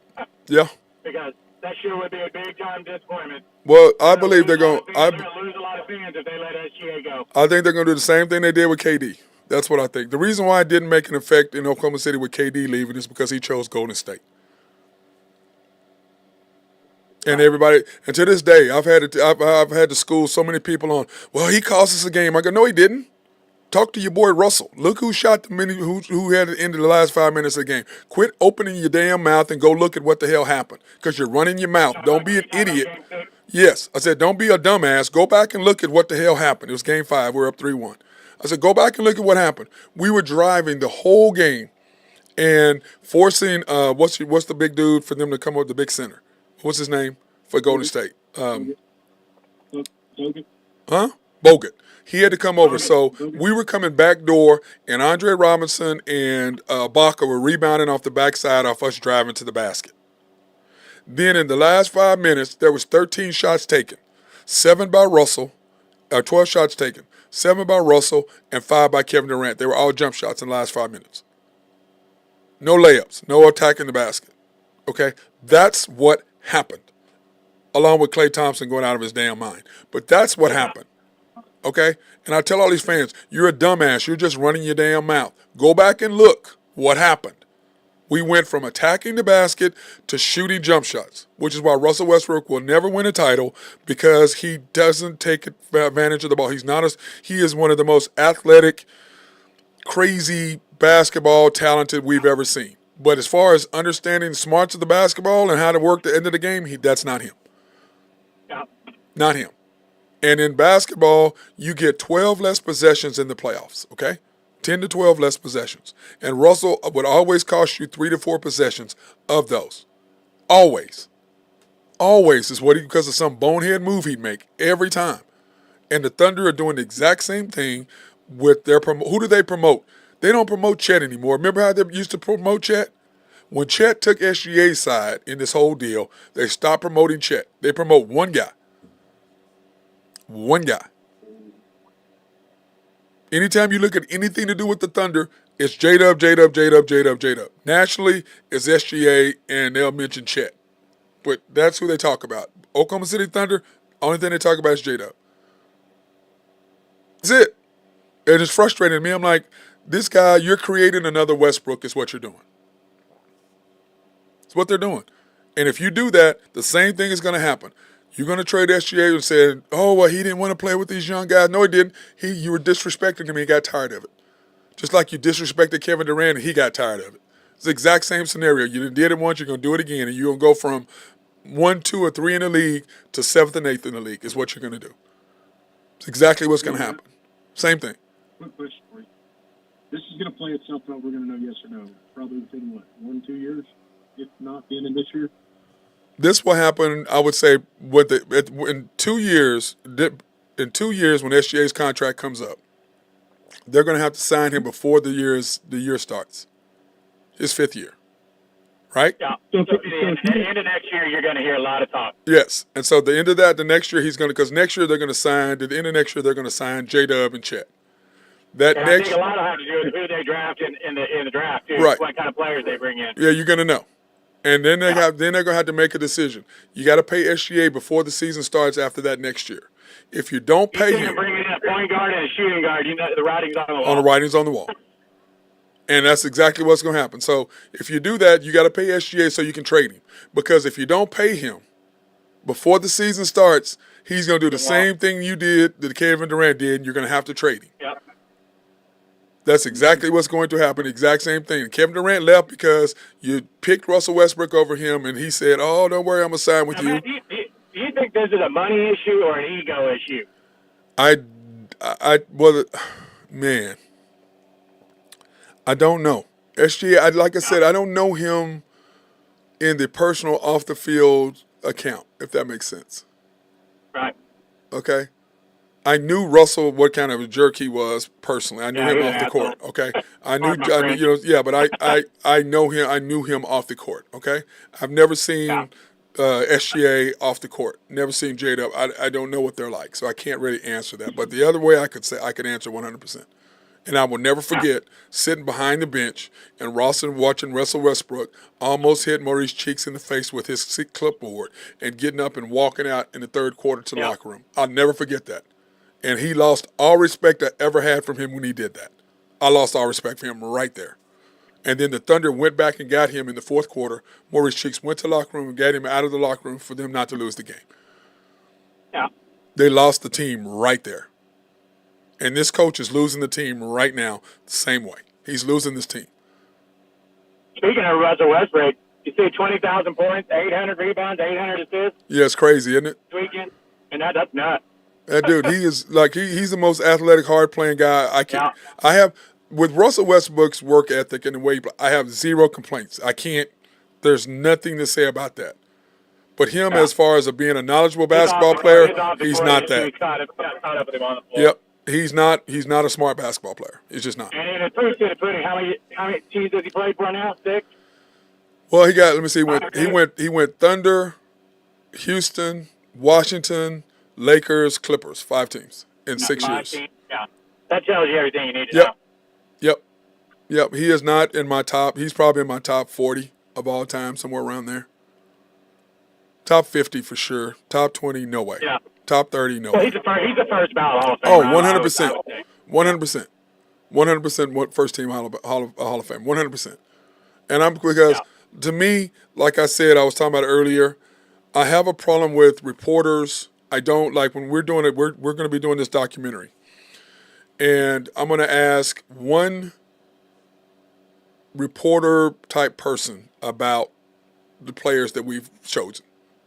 Yeah. Because that sure would be a big-time disappointment. Well, I believe they're going to lose a lot of fans if they let SGA go. I think they're going to do the same thing they did with KD. That's what I think. The reason why it didn't make an effect in Oklahoma City with KD leaving is because he chose Golden State. And everybody, and to this day, I've had to school so many people on, well, he cost us a game. I go, no, he didn't. Talk to your boy Russell. Look who shot the many who had it into the last 5 minutes of the game. Quit opening your damn mouth and go look at what the hell happened. Because you're running your mouth. Don't be an idiot. Yes, I said don't be a dumbass. Go back and look at what the hell happened. It was game 5. We're up 3-1. I said go back and look at what happened. We were driving the whole game and forcing what's the big dude for them to come up with the big center? What's his name for Golden State? Bogut. Huh? Bogut. He had to come over. So we were coming back door, and Andre Robinson and Baca were rebounding off the backside off us driving to the basket. Then in the last 5 minutes, there was 13 shots taken. 7 by Russell, 12 shots taken. 7 by Russell and 5 by Kevin Durant. They were all jump shots in the last 5 minutes. No layups, no attacking the basket. Okay? That's what happened. Along with Klay Thompson going out of his damn mind. But that's what happened. Okay? And I tell all these fans, you're a dumbass. You're just running your damn mouth. Go back and look what happened. We went from attacking the basket to shooting jump shots, which is why Russell Westbrook will never win a title because he doesn't take advantage of the ball. He is one of the most athletic, crazy basketball talented we've ever seen. But as far as understanding the smarts of the basketball and how to work the end of the game, that's not him. Yeah. Not him. And in basketball, you get 12 less possessions in the playoffs, okay? 10 to 12 less possessions. And Russell would always cost you 3 to 4 possessions of those. Always. Always is because of some bonehead move he'd make every time. And the Thunder are doing the exact same thing with their who do they promote? They don't promote Chet anymore. Remember how they used to promote Chet? When Chet took SGA's side in this whole deal, they stopped promoting Chet. They promote one guy. One guy. Anytime you look at anything to do with the Thunder, it's J-Dub, J-Dub, J-Dub, J-Dub, J-Dub. Nationally, it's SGA, and they'll mention Chet. But that's who they talk about. Oklahoma City Thunder, only thing they talk about is J-Dub. That's it. And it's frustrating to me. I'm like, this guy, you're creating another Westbrook is what you're doing. It's what they're doing. And if you do that, the same thing is going to happen. You're going to trade SGA and say, oh, well, he didn't want to play with these young guys. No, he didn't. You were disrespecting him and he got tired of it. Just like you disrespected Kevin Durant and he got tired of it. It's the exact same scenario. You did it once, you're going to do it again, and you're going to go from 1, 2, or 3 in the league to 7th and 8th in the league is what you're going to do. It's exactly what's going to happen. Same thing. Quick question for you. This is going to play itself out. We're going to know yes or no. Probably within, 1, 2 years? If not, the end of this year? This will happen, I would say, in 2 years. In 2 years, when SGA's contract comes up, they're going to have to sign him before the year starts. His 5th year, right? Yeah. So at the end of next year, you're going to hear a lot of talk. Yes, and so the end of that, the next year because next year they're going to sign. At the end of next year, they're going to sign J-Dub and Chet. I think a lot will have to do with who they draft in the draft too. Right. What kind of players they bring in. Yeah, you're going to know. And then they're going to have to make a decision. You got to pay SGA before the season starts after that next year. If you don't pay him, bring in a point guard and a shooting guard. You know the writing's on the wall. The writing's on the wall. And that's exactly what's going to happen. So if you do that, you got to pay SGA so you can trade him. Because if you don't pay him before the season starts, he's going to do the same thing you did that Kevin Durant did, and you're going to have to trade him. Yep. That's exactly what's going to happen. Exact same thing. Kevin Durant left because you picked Russell Westbrook over him, and he said, "Oh, don't worry, I'm gonna sign with you." Man, do you think this is a money issue or an ego issue? Man, I don't know. SGA, like I said, I don't know him in the personal off the field account, if that makes sense. Right. Okay. I knew Russell, what kind of a jerk he was personally. I knew him off the court. Okay, I knew, but I know him. I knew him off the court. Okay, I've never seen SGA off the court. Never seen J-Dub. I don't know what they're like, so I can't really answer that. But the other way I could answer 100%. And I will never forget sitting behind the bench and watching Russell Westbrook almost hit Maurice Cheeks in the face with his clipboard and getting up and walking out in the third quarter to the locker room. I'll never forget that. And he lost all respect I ever had from him when he did that. I lost all respect for him right there. And then the Thunder went back and got him in the fourth quarter. Maurice Cheeks went to the locker room and got him out of the locker room for them not to lose the game. Yeah. They lost the team right there. And this coach is losing the team right now the same way. He's losing this team. Speaking of Russell Westbrook, you see 20,000 points, 800 rebounds, 800 assists Yeah, it's crazy, isn't it? this weekend, and that's nuts. That dude, he is like he's the most athletic, hard playing guy I can. Yeah. I have with Russell Westbrook's work ethic and the way he play, I have zero complaints. I can't. There's nothing to say about that. But him, as far as being a knowledgeable basketball player, he's not that. Caught up with him on the floor. Yep, he's not. He's not a smart basketball player. He's just not. And in proof to the pudding, how many teams does he play for now? 6? Well, he got. Let me see. He went Thunder, Houston, Washington, Lakers, Clippers. 5 teams in 6 years. Yeah, that tells you everything you need to know. Yep. He is not in my top. He's probably in my top 40 of all time, somewhere around there. Top 50 for sure. Top 20, no way. Yeah. Top 30, no Well, way. he's the first ballot Hall of Famer. Oh, 100%. 100%. 100% first team Hall of Fame. 100%. And because to me, like I said, I was talking about earlier, I have a problem with reporters. I don't like when we're doing it. We're going to be doing this documentary, and I'm going to ask one reporter type person about the players that we've chosen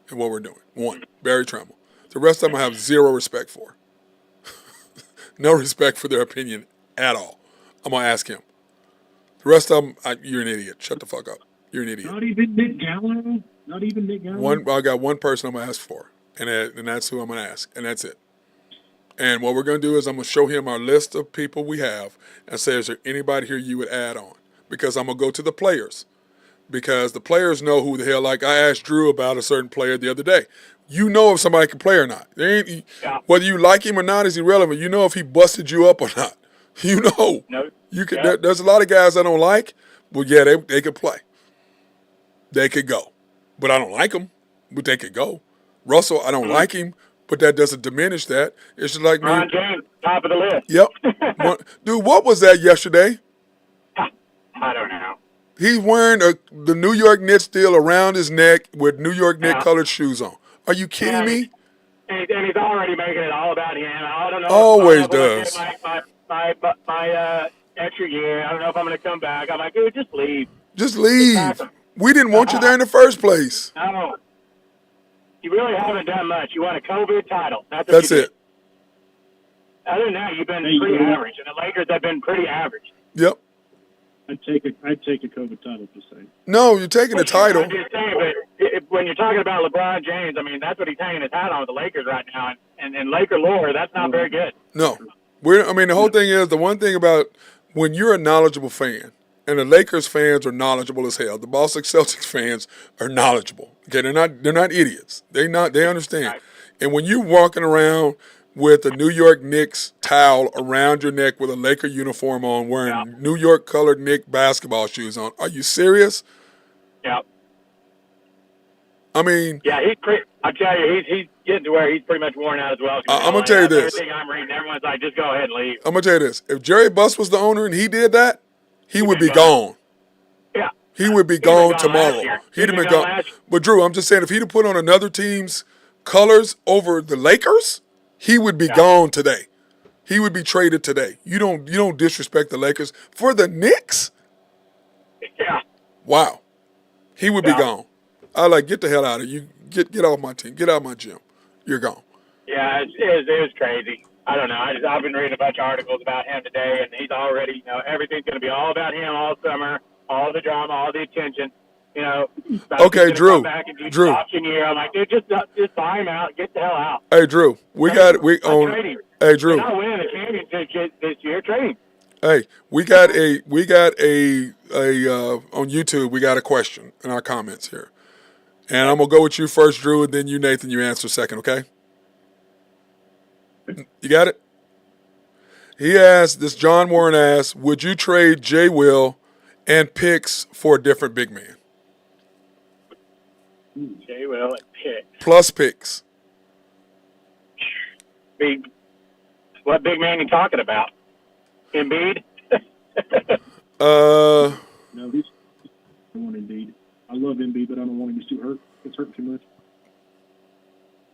and what we're doing. One, Barry Tremble. The rest of them I have zero respect for. No respect for their opinion at all. I'm going to ask him. The rest of them, you're an idiot. Shut the fuck up. You're an idiot. Not even Nick Gallo? Not even Nick Gallo? I got one person I'm going to ask for, and that's who I'm going to ask, and that's it. And what we're going to do is I'm going to show him our list of people we have and say, is there anybody here you would add on? Because I'm going to go to the players. Because the players know who the hell, like I asked Drew about a certain player the other day. You know if somebody can play or not. Whether you like him or not is irrelevant. You know if he busted you up or not. You know. No. You could. There's a lot of guys I don't like. Well, yeah, they could play. They could go. But I don't like them. But they could go. Russell, I don't like him. But that doesn't diminish that. It's just like me. Ron James, top of the list. Yep. Dude, what was that yesterday? I don't know. He's wearing the New York Knicks deal around his neck with New York Knicks colored shoes on. Are you kidding me? And he's already making it all about him. I don't know. Always does. My extra year. I don't know if I'm going to come back. I'm like, dude, just leave. Just leave. We didn't want you there in the first place. No. You really haven't done much. You won a COVID title. That's it. Other than that, you've been pretty average, and the Lakers have been pretty average. Yep. I'd take a COVID title to say. No, you're taking a title. I'm just saying, but when you're talking about LeBron James, I mean, that's what he's hanging his hat on with the Lakers right now. And in Laker lore, that's not very good. No. The whole thing is, the one thing about when you're a knowledgeable fan, and the Lakers fans are knowledgeable as hell. The Boston Celtics fans are knowledgeable. Okay, they're not idiots. They understand. Right. And when you're walking around with a New York Knicks towel around your neck with a Laker uniform on, wearing New York colored Knicks basketball shoes on, are you serious? Yeah. I mean, I tell you, he's getting to where he's pretty much worn out as well. I'm gonna tell you this. Everything I'm reading, everyone's like, just go ahead and leave. I'm gonna tell you this. If Jerry Buss was the owner and he did that, he would be gone. Yeah. He would be gone tomorrow. He'd have been gone. But Drew, I'm just saying, if he'd have put on another team's colors over the Lakers, he would be gone today. He would be traded today. You don't disrespect the Lakers for the Knicks. Yeah. Wow. He would be gone. Get the hell out of you. Get off my team. Get out of my gym. You're gone. Yeah, it was crazy. I don't know. I've been reading a bunch of articles about him today, and he's already, everything's going to be all about him all summer, all the drama, all the attention. Okay, Drew. Option year. I'm like, dude, just buy him out. Get the hell out. Hey, Drew. Hey, Drew. You're not winning a championship this year. Trade. Hey, we got a on YouTube. We got a question in our comments here, and I'm gonna go with you first, Drew, and then you, Nathan. You answer second, okay? You got it? He asked, John Warren asked, would you trade J. Will and picks for a different big man? J. Will and picks. Plus picks. What big man are you talking about? Embiid? No, I don't want Embiid. I love Embiid, but I don't want him. He's too hurt. It's hurting too much.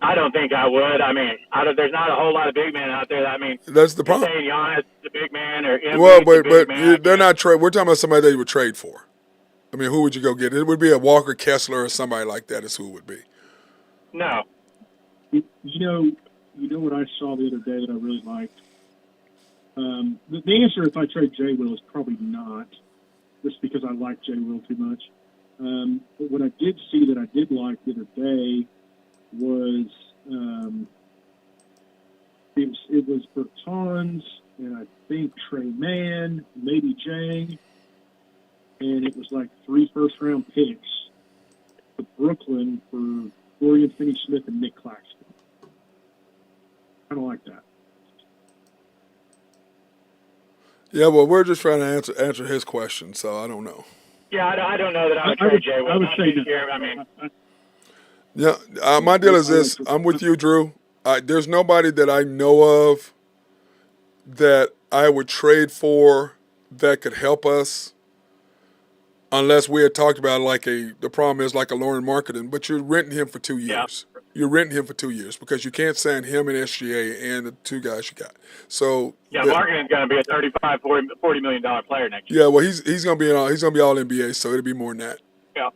I don't think I would. I mean, there's not a whole lot of big men out there. That's the You're problem. saying Giannis is a big man or Well, Embiid's a big man. they're not trade. We're talking about somebody that you would trade for. I mean, who would you go get? It would be a Walker Kessler or somebody like that. Is who it would be. No. You know what I saw the other day that I really liked? The answer, if I trade J. Will, is probably not, just because I like J. Will too much. But what I did see that I did like the other day was it was Bertans and I think Trey Mann, maybe Jang, and it was like 3 first-round picks to Brooklyn for Dorian Finney-Smith and Nick Claxton. Kind of like that. Yeah, well, we're just trying to answer his question, so I don't know. Yeah, I don't know that I would trade Jay Will. I would say no. Year. I mean, Yeah, my deal is this. I'm with you, Drew. There's nobody that I know of that I would trade for that could help us, unless we had talked about the problem is like a Lauren Marketing, but you're renting him for 2 years. Yeah. You're renting him for 2 years because you can't sign him and SGA and the 2 guys you got. So yeah, Marketing's going to be a $35, $40 million player next year. Yeah, well, he's going to be all NBA, so it'll be more than that. Yeah.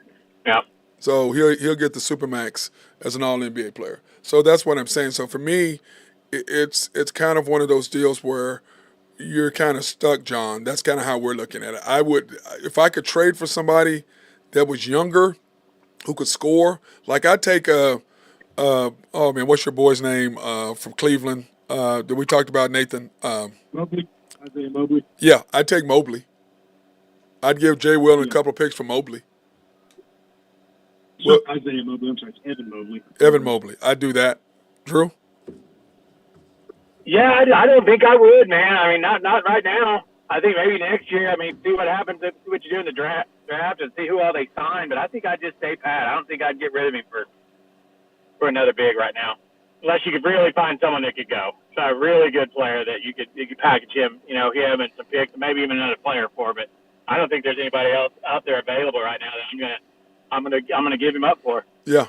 So he'll get the Supermax as an All NBA player. So that's what I'm saying. So for me, it's kind of one of those deals where you're kind of stuck, John. That's kind of how we're looking at it. I would, if I could trade for somebody that was younger, who could score, like I'd take what's your boy's name from Cleveland that we talked about, Nathan? Mobley, Isaiah Mobley. Yeah, I'd take Mobley. I'd give Jay Will a couple of picks for Mobley. Well, Isaiah Mobley. I'm sorry, it's Evan Mobley. Evan Mobley. I'd do that. Drew? Yeah, I don't think I would, man. I mean, not right now. I think maybe next year. I mean, see what happens, see what you do in the draft, and see who all they sign. But I think I'd just stay pat. I don't think I'd get rid of him for another big right now, unless you could really find someone that could go. So a really good player that you could package him, him and some picks, maybe even another player for. But I don't think there's anybody else out there available right now that I'm gonna give him up for. Yeah.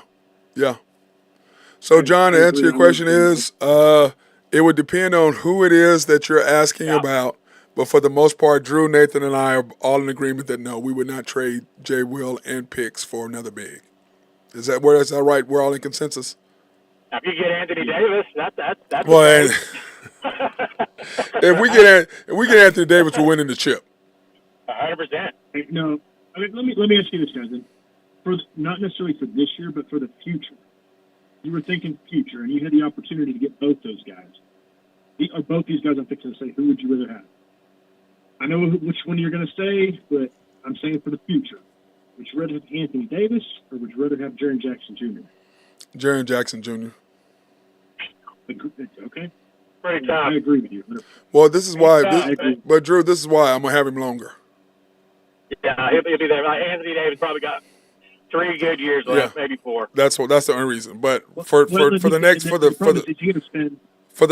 So John, to answer your question is, it would depend on who it is that you're asking about. But for the most part, Drew, Nathan, and I are all in agreement that no, we would not trade Jay Will and picks for another big. Is that right? We're all in consensus. Now, if you get Anthony Davis, that's well. If we get Anthony Davis, we're winning the chip. 100%. No, I mean, let me ask you this, guys. And not necessarily for this year, but for the future. You were thinking future, and you had the opportunity to get both those guys. Both these guys, I'm fixing to say, who would you rather have? I know which one you're going to say, but I'm saying for the future. Would you rather have Anthony Davis, or would you rather have Jaren Jackson Jr.? Jaren Jackson Jr. Okay. Pretty tough. I agree with you. Well, this is why. But Drew, this is why I'm gonna have him longer. Yeah, he'll be there. Anthony Davis probably got 3 good years left, maybe 4. That's the only reason. But for the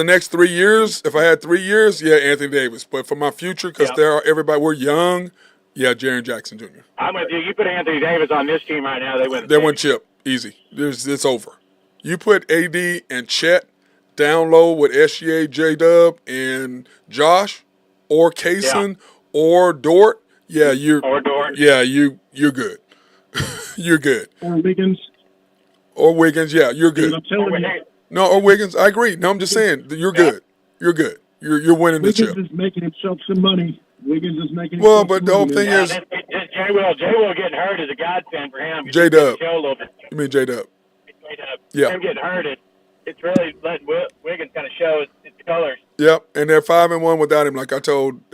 next 3 years, if I had 3 years, yeah, Anthony Davis. But for my future, because we're young, yeah, Jaren Jackson Jr. I'm with you. You put Anthony Davis on this team right now, they win. They win chip easy. It's over. You put AD and Chet down low with SGA, J-Dub, and Josh, or Kaysen, or Dort. Yeah, you're good. You're good. Or Wiggins. Yeah, you're good. I'm telling you. No, or Wiggins. I agree. No, I'm just saying you're good. You're good. You're winning the chip. Wiggins is making himself some money. Well, but the whole thing is, Jay Will getting hurt is a godsend for him. J-Dub. You mean J-Dub? Yeah. Him getting hurt, it's really letting Wiggins kind of show his colors. Yep, and they're 5-1 without him. Like I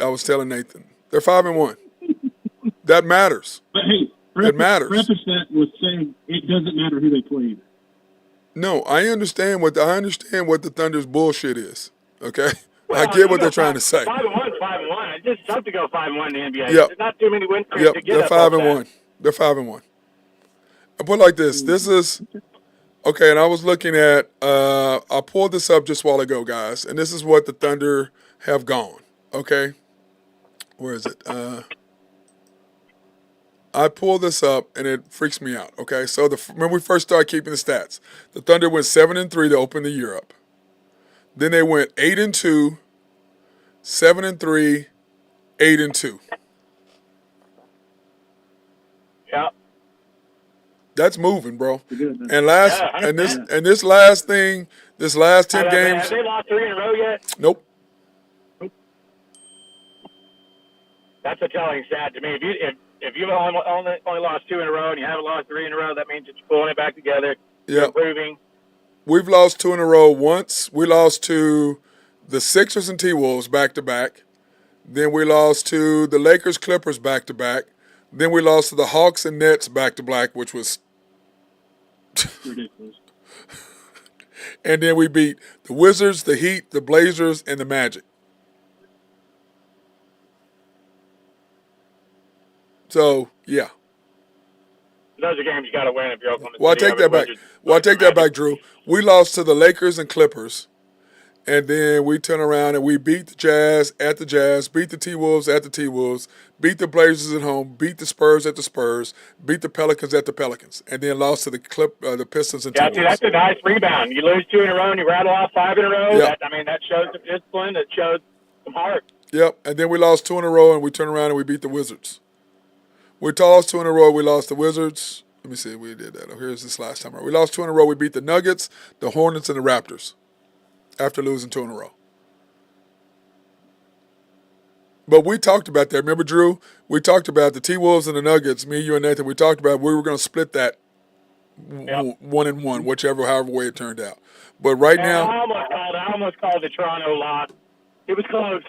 was telling Nathan, they're 5-1. That matters. But hey, it matters. Preface that with saying it doesn't matter who they play. No, I understand what the Thunder's bullshit is. Okay, well, I get what they're trying to say. 5-1, 5-1. It's just tough to go 5-1 in the NBA. Yep. There's not too many wins to get they're up 5-1. They're 5-1. I put it like this. This is okay, and I was looking at. I pulled this up just a while ago, guys, and this is what the Thunder have gone. Okay, where is it? I pull this up and it freaks me out. Okay, so when we first started keeping the stats, the Thunder went 7-3 to open the year up. Then they went 8-2, 7-3, 8-2. Yeah. That's moving, bro. Good, man. And this last thing, this last 10 games. Have they lost 3 in a row yet? Nope. That's a telling stat to me. If you've only lost 2 in a row and you haven't lost 3 in a row, that means that you're pulling it back together. You're improving. We've lost 2 in a row once. We lost to the Sixers and T-Wolves back to back. Then we lost to the Lakers Clippers back to back. Then we lost to the Hawks and Nets back to back, which was ridiculous. And then we beat the Wizards, the Heat, the Blazers, and the Magic. So, yeah. Those are games you got to win if you're Oklahoma City. Well, I take that back, Drew. We lost to the Lakers and Clippers, and then we turn around and we beat the Jazz at the Jazz, beat the T-Wolves at the T-Wolves, beat the Blazers at home, beat the Spurs at the Spurs, beat the Pelicans at the Pelicans, and then lost to the Pistons and T-Wolves. Yeah, that's a nice rebound. You lose 2 in a row and you rattle off 5 in a row. Yep. That shows some discipline. That shows some heart. Yep, and then we lost 2 in a row and we turn around and we beat the Wizards. We lost 2 in a row. We lost the Wizards. Let me see. We did that. Oh, here's this last time. We lost 2 in a row. We beat the Nuggets, the Hornets, and the Raptors after losing 2 in a row. But we talked about that. Remember, Drew? We talked about the T-Wolves and the Nuggets. Me, you, and Nathan. We talked about we were going to split that 1-1, however way it turned out. But right now, I almost called the Toronto loss. It was close.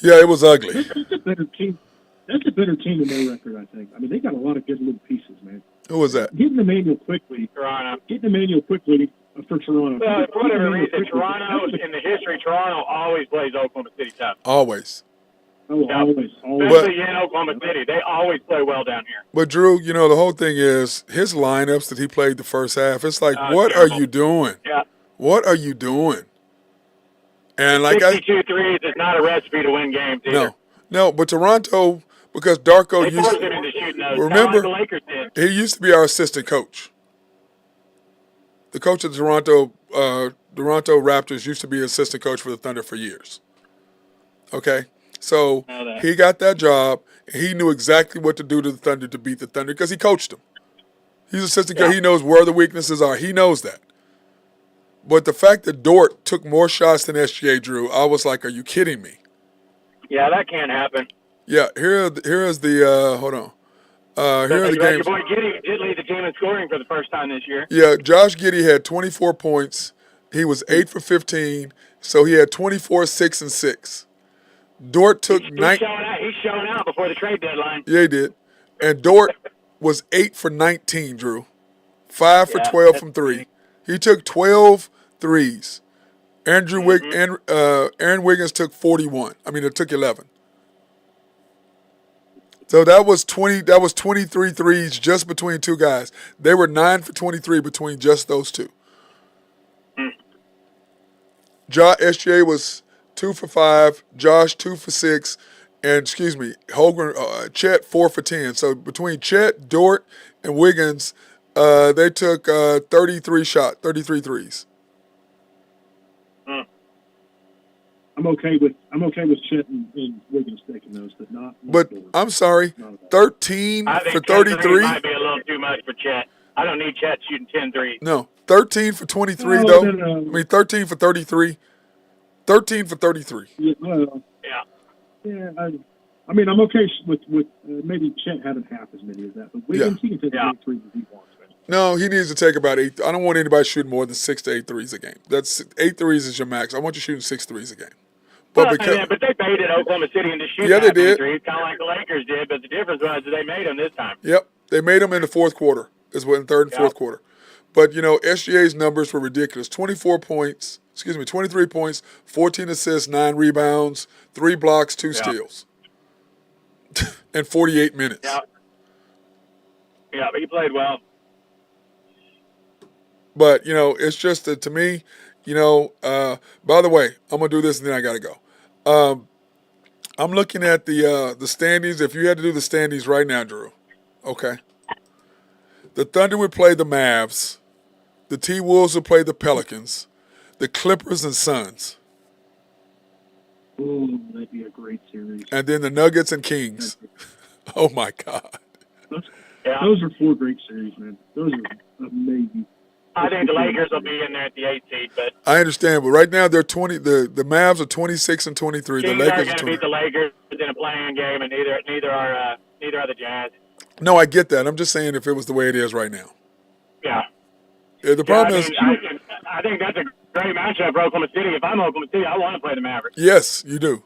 yeah, it was ugly. That's a better team. That's a better team than their record, I think. I mean, they got a lot of good little pieces, man. Who was that? Getting Emmanuel quickly. Toronto. Getting Emmanuel quickly for Toronto. Well, for whatever reason, Toronto, in the history, Toronto always plays Oklahoma City tough. Always. Oh, always. Especially in Oklahoma City. They always play well down here. But, Drew, the whole thing is his lineups that he played the first half, it's like, what terrible. are you doing? Yeah. What are you doing? And 62 threes is not a recipe to win games either. No, but Toronto, because Darko They forced him into shooting those. remember, the Lakers did. he used to be our assistant coach. The coach of the Toronto Raptors used to be assistant coach for the Thunder for years. Okay? So he got that job. He knew exactly what to do to the Thunder to beat the Thunder because he coached them. He's assistant coach. He knows where the weaknesses are. He knows that. But the fact that Dort took more shots than SGA drew, I was like, are you kidding me? Yeah, that can't happen. Yeah, here is the hold on. Here are the games. Your boy Giddey did lead the team in scoring for the first time this year. Yeah, Josh Giddey had 24 points. He was 8 for 15, so he had 24, 6, and 6. Dort took 9. He's showing out before the trade deadline. Yeah, he did. And Dort was 8 for 19, Drew. 5 for 12 from 3. He took 12 threes. Aaron Wiggins took 41. It took 11. So that was 23 threes just between two guys. They were 9 for 23 between just those two. SGA was 2 for 5, Josh 2 for 6, and Chet 4 for 10. So between Chet, Dort, and Wiggins, they took 33 threes. I'm okay with Chet and Wiggins taking those, but not. But Dort. I'm sorry, 13 for 33. Might be a little too much for Chet. I don't need Chet shooting 10 threes. No, 13 for 23 No, though. no. 13 for 33. 13 for 33. Yeah. I'm okay with maybe Chet having half as many as that, but Wiggins he can take 8 threes if he wants. No, he needs to take about 8. I don't want anybody shooting more than 6 to 8 threes a game. That's 8 threes is your max. I want you shooting 6 threes a game. But they baited Oklahoma City into shooting. Yeah, they did. Threes, kind of like the Lakers did. But the difference was that they made them this time. Yep, they made them in the fourth quarter. In third and fourth quarter. But SGA's numbers were ridiculous. 23 points, 14 assists, 9 rebounds, 3 blocks, 2 steals, in 48 minutes. Yeah, but he played well. But, it's just that to me, by the way, I'm going to do this and then I got to go. I'm looking at the standings. If you had to do the standings right now, Drew, okay. The Thunder would play the Mavs. The T-Wolves would play the Pelicans. The Clippers and Suns. Oh, that'd be a great series. And then the Nuggets and Kings. Oh, my God. Those are 4 great series, man. Those are amazing. I think the Lakers will be in there at the 8th seed, but I understand, but right now they're 20. The Mavs are 26 and 23. The Kings Lakers are are going to 20. beat the Lakers in a playing game, and neither are the Jazz. No, I get that. I'm just saying if it was the way it is right now. Yeah. The problem is, I think that's a great matchup for Oklahoma City. If I'm Oklahoma City, I want to play the Mavericks. yes, you do.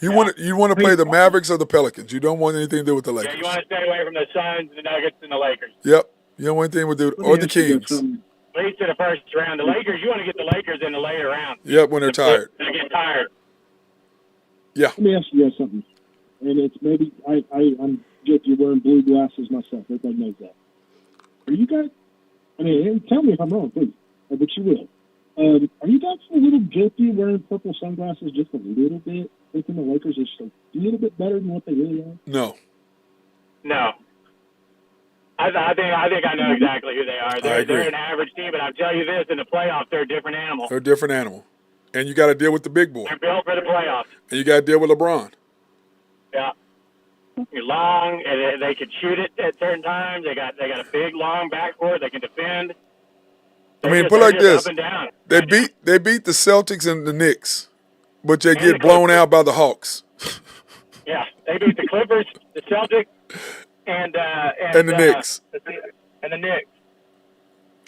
You want to play the Mavericks or the Pelicans. You don't want anything to do with the Lakers. Yeah, you want to stay away from the Suns, the Nuggets, and the Lakers. Yep. You don't want anything with the or the Kings. At least in the first round. The Lakers, you want to get the Lakers in the later round. Yep, when they're tired. They get tired. Yeah. Let me ask you guys something. And it's maybe I'm guilty of wearing blue glasses myself. Everybody knows that. Are you guys? I mean, tell me if I'm wrong, please. But you will. Are you guys a little guilty of wearing purple sunglasses just a little bit? Thinking the Lakers are just a little bit better than what they really are? No. No. I think I know exactly who they are. They're an average team, but I'll tell you this: in the playoffs, they're a different animal. They're a different animal, and you got to deal with the big boy. They're built for the playoffs. And you got to deal with LeBron. Yeah. You're long, and they can shoot it at certain times. They got a big, long backcourt. They can defend. I mean, put it like this: up and down. they beat the Celtics and the Knicks, but they get blown out by the Hawks. Yeah, they beat the Clippers, the Celtics, and the Knicks. And the Knicks.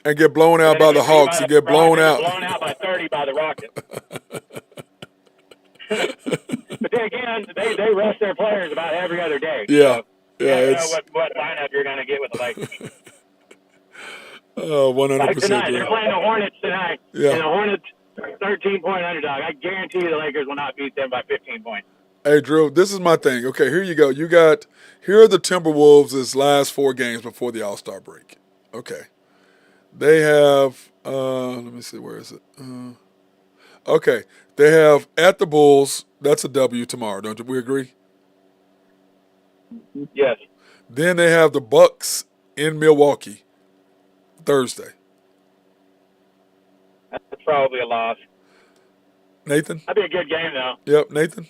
And get blown out by the Hawks. You get blown out. Blown out by 30 by the Rockets. But then again, they rest their players about every other day. Yeah. So yeah. You know what lineup you're going to get with the Lakers. 100%. Like tonight, they're playing the Hornets tonight. Yeah. And the Hornets, 13-point underdog. I guarantee you the Lakers will not beat them by 15 points. Hey, Drew, this is my thing. Okay, here you go. Here are the Timberwolves' last 4 games before the All-Star break. Okay. They have, let me see, where is it? Okay. They have at the Bulls. That's a W tomorrow, don't we agree? Yes. Then they have the Bucks in Milwaukee Thursday. That's probably a loss. Nathan? That'd be a good game, though. Yep, Nathan?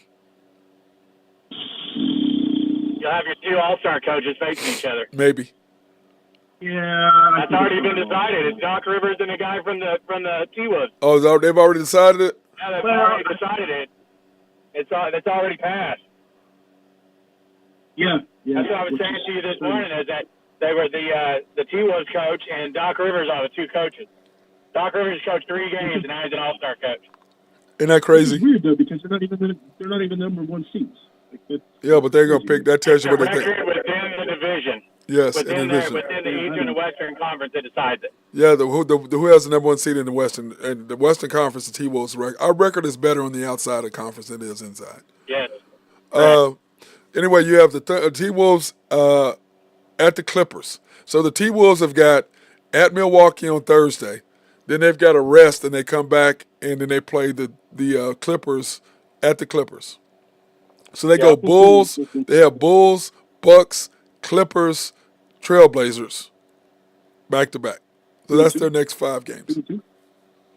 You'll have your 2 All-Star coaches facing each other. Maybe. Yeah. That's already been decided. It's Doc Rivers and the guy from the T-Woods. Oh, they've already decided it? Yeah, they've already decided it. It's already passed. Yeah. That's what I was saying to you this morning, is that they were the T-Woods coach and Doc Rivers are the 2 coaches. Doc Rivers coached 3 games, and now he's an All-Star coach. Isn't that crazy? It's weird though because they're not even number 1 seeds. Yeah, but they're gonna pick. That tells you what they think. Record within the division. Yes, within in the division. Within the Eastern and Western Conference, that decides it. Yeah, who has the number 1 seed in the Western and the Western Conference? The T-Wolves record. Our record is better on the outside of the conference than it is inside. Yes. Anyway, you have the T-Wolves at the Clippers. So the T-Wolves have got at Milwaukee on Thursday. Then they've got a rest, and they come back, and then they play the Clippers at the Clippers. So they go Bulls. They have Bulls, Bucks, Clippers, Trailblazers, back to back. So that's their next 5 games.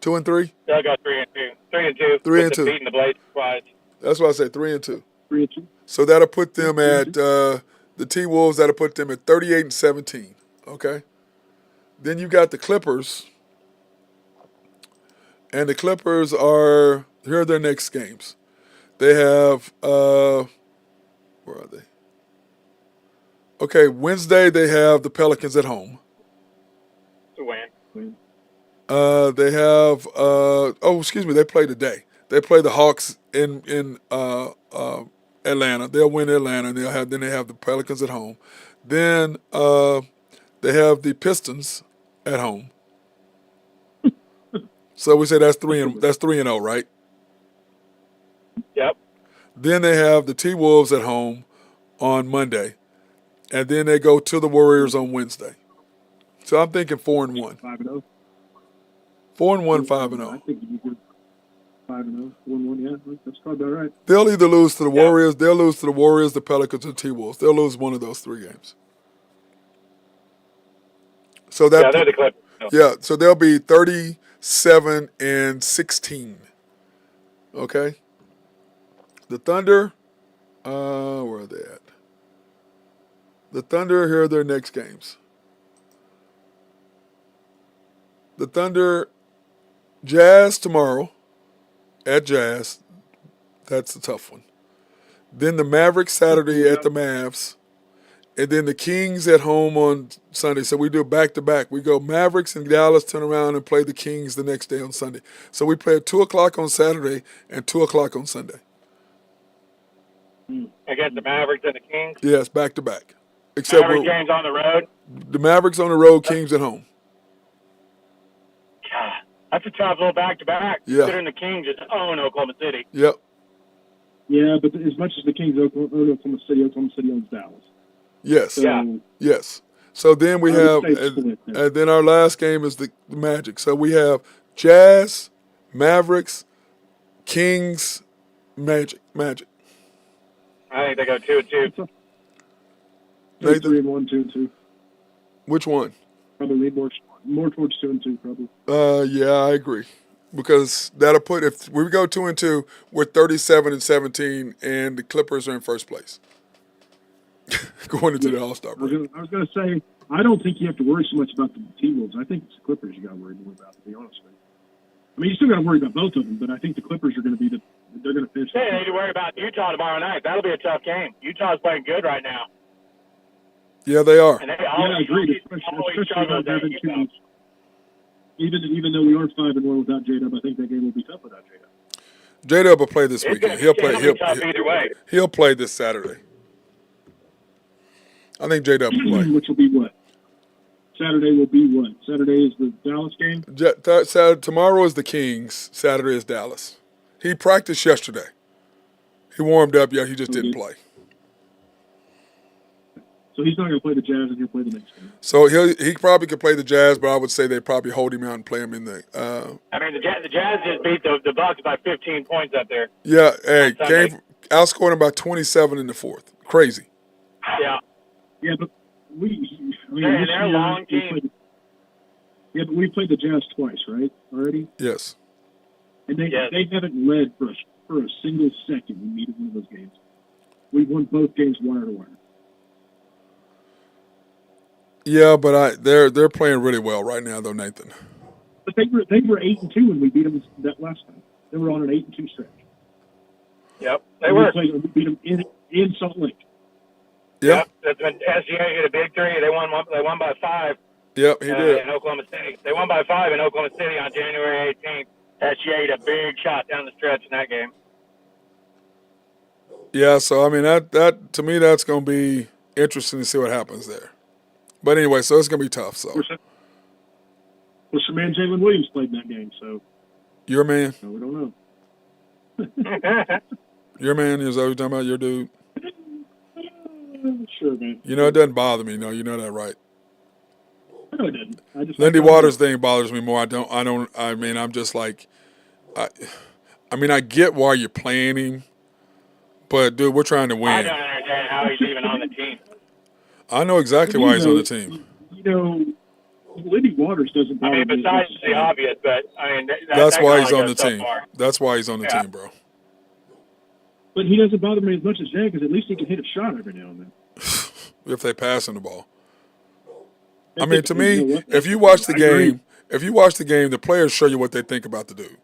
2 and 3. They'll go 3 and 2. 3 and 2. 3 and 2. Beating the Blazers twice. That's why I say 3 and 2. 3 and 2. So that'll put them at the T-Wolves. That'll put them at 38 and 17. Okay. Then you got the Clippers, and the Clippers are here are their next games. They have where are they? Okay, Wednesday they have the Pelicans at home. To win. They have they play today. They play the Hawks in Atlanta. They'll win Atlanta, and they have the Pelicans at home. Then they have the Pistons at home. So we say that's 3-0, right? Yep. Then they have the T-Wolves at home on Monday, and then they go to the Warriors on Wednesday. So I'm thinking 4-1. 5-0. 4-1, 5-0. I think 5-0, 4-1. Yeah, that's probably about right. They'll either lose to the Warriors, the Pelicans, or the T-Wolves. They'll lose one of those 3 games. So Yeah, they're the Clippers. so they'll be 37-16. Okay. The Thunder, where are they at? The Thunder, here are their next games. The Thunder, Jazz tomorrow at Jazz. That's a tough one. Then the Mavericks Saturday at the Mavs. And then the Kings at home on Sunday. So we do back-to-back. We go Mavericks and Dallas, turn around and play the Kings the next day on Sunday. So we play at 2 o'clock on Saturday and 2 o'clock on Sunday. Against the Mavericks and the Kings. Yes, back-to-back. Except Mavericks games on the road. The Mavericks on the road, Kings at home. God, that's a tough little back-to-back. Yeah. Considering the Kings just own Oklahoma City. Yep. Yeah, but as much as the Kings own Oklahoma City owns Dallas. Yes. So, Yes. So then we have, and then our last game is the Magic. So we have Jazz, Mavericks, Kings, Magic. I think they go 2-2. Nathan? 3-1, 2-2. Which one? Probably lead more towards 2-2, probably. Yeah, I agree. Because that'll put, if we go 2-2, we're 37-17, and the Clippers are in first place. Going into the All-Star break. I was going to say, I don't think you have to worry so much about the T-Wolves. I think it's the Clippers you got to worry more about, to be honest with you. I mean, you still got to worry about both of them, but I think the Clippers are going to be they're going to finish. They need to worry about Utah tomorrow night. That'll be a tough game. Utah's playing good right now. Yeah, they are. And they I agree. Especially not having to. Even though we are 5-1 without J-Dub, I think that game will be tough without J-Dub. J-Dub will play this weekend. He'll play. Either way. He'll play this Saturday. I think J-Dub will play. Which will be what? Saturday will be what? Saturday is the Dallas game? Tomorrow is the Kings. Saturday is Dallas. He practiced yesterday. He warmed up. Yeah, he just didn't play. So he's not going to play the Jazz, and he'll play the next game. So he probably could play the Jazz, but I would say they probably hold him out and play him in the. I mean, the Jazz just beat the Bucks by 15 points up there. Yeah, hey, outscored him by 27 in the fourth. Crazy. Yeah. Yeah, but they're a long team. But we played the Jazz twice, right? Already. Yes. And they haven't led for a single second in either one of those games. We won both games wire to wire. Yeah, but they're playing really well right now, though, Nathan. But they were 8-2 when we beat them that last time. They were on an 8-2 stretch. Yep, they were. We beat them in Salt Lake. Yep. That's when SGA hit a big three. They won by 5. Yep, he did. In Oklahoma City. They won by 5 in Oklahoma City on January 18th. SGA hit a big shot down the stretch in that game. Yeah, so I mean that to me that's going to be interesting to see what happens there. But anyway, so it's going to be tough. So. Well, some man Jalen Williams played in that game, so. Your man. So we don't know. Your man is always talking about your dude. Sure, man. You know, it doesn't bother me. No, you know that, right? No, it doesn't. Lindy Waters thing bothers me more. I mean, I'm just like, I mean, I get why you're playing him, but dude, we're trying to win. I don't understand how he's even on the team. I know exactly why he's on the team. You know, Lindy Waters doesn't bother me. I mean, besides the obvious, but I mean, that's why he's on the team. That's why he's on the team, bro. But he doesn't bother me as much as Jay because at least he can hit a shot every now and then. If they pass him the ball. I mean, to me, if you watch the game, the players show you what they think about the dude.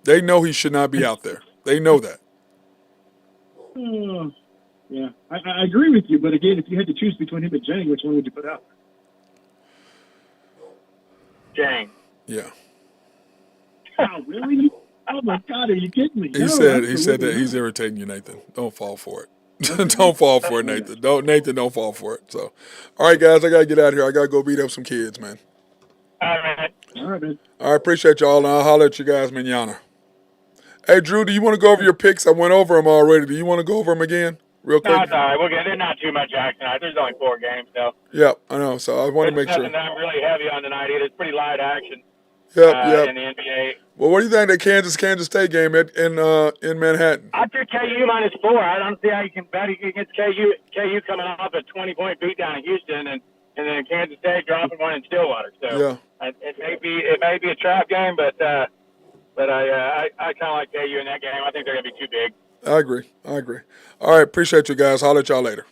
They know he should not be out there. They know that. Yeah, I agree with you. But again, if you had to choose between him and Jang, which one would you put out? Jang. Yeah. Oh, really? Oh my God, are you kidding me? He said that he's irritating you, Nathan. Don't fall for it. Don't fall for it, Nathan. Don't fall for it. So, all right, guys, I gotta get out of here. I gotta go beat up some kids, man. All right, man. All right, appreciate y'all, and I'll holler at you guys manana. Hey, Drew, do you want to go over your picks? I went over them already. Do you want to go over them again, real quick? No, it's all right. We'll get. There's not too much action tonight. There's only 4 games, so. Yeah, I know. So I want to make sure. Nothing that I'm really heavy on tonight either. It's pretty light action. Yep. in the NBA. Well, what do you think of that Kansas State game in Manhattan? I took KU -4. I don't see how you can bet against KU. KU coming off a 20-point beatdown in Houston, and then Kansas State dropping one in Stillwater. So Yeah. it may be a trap game, but I kind of like KU in that game. I think they're going to be too big. I agree. All right, appreciate you guys. I'll let y'all later.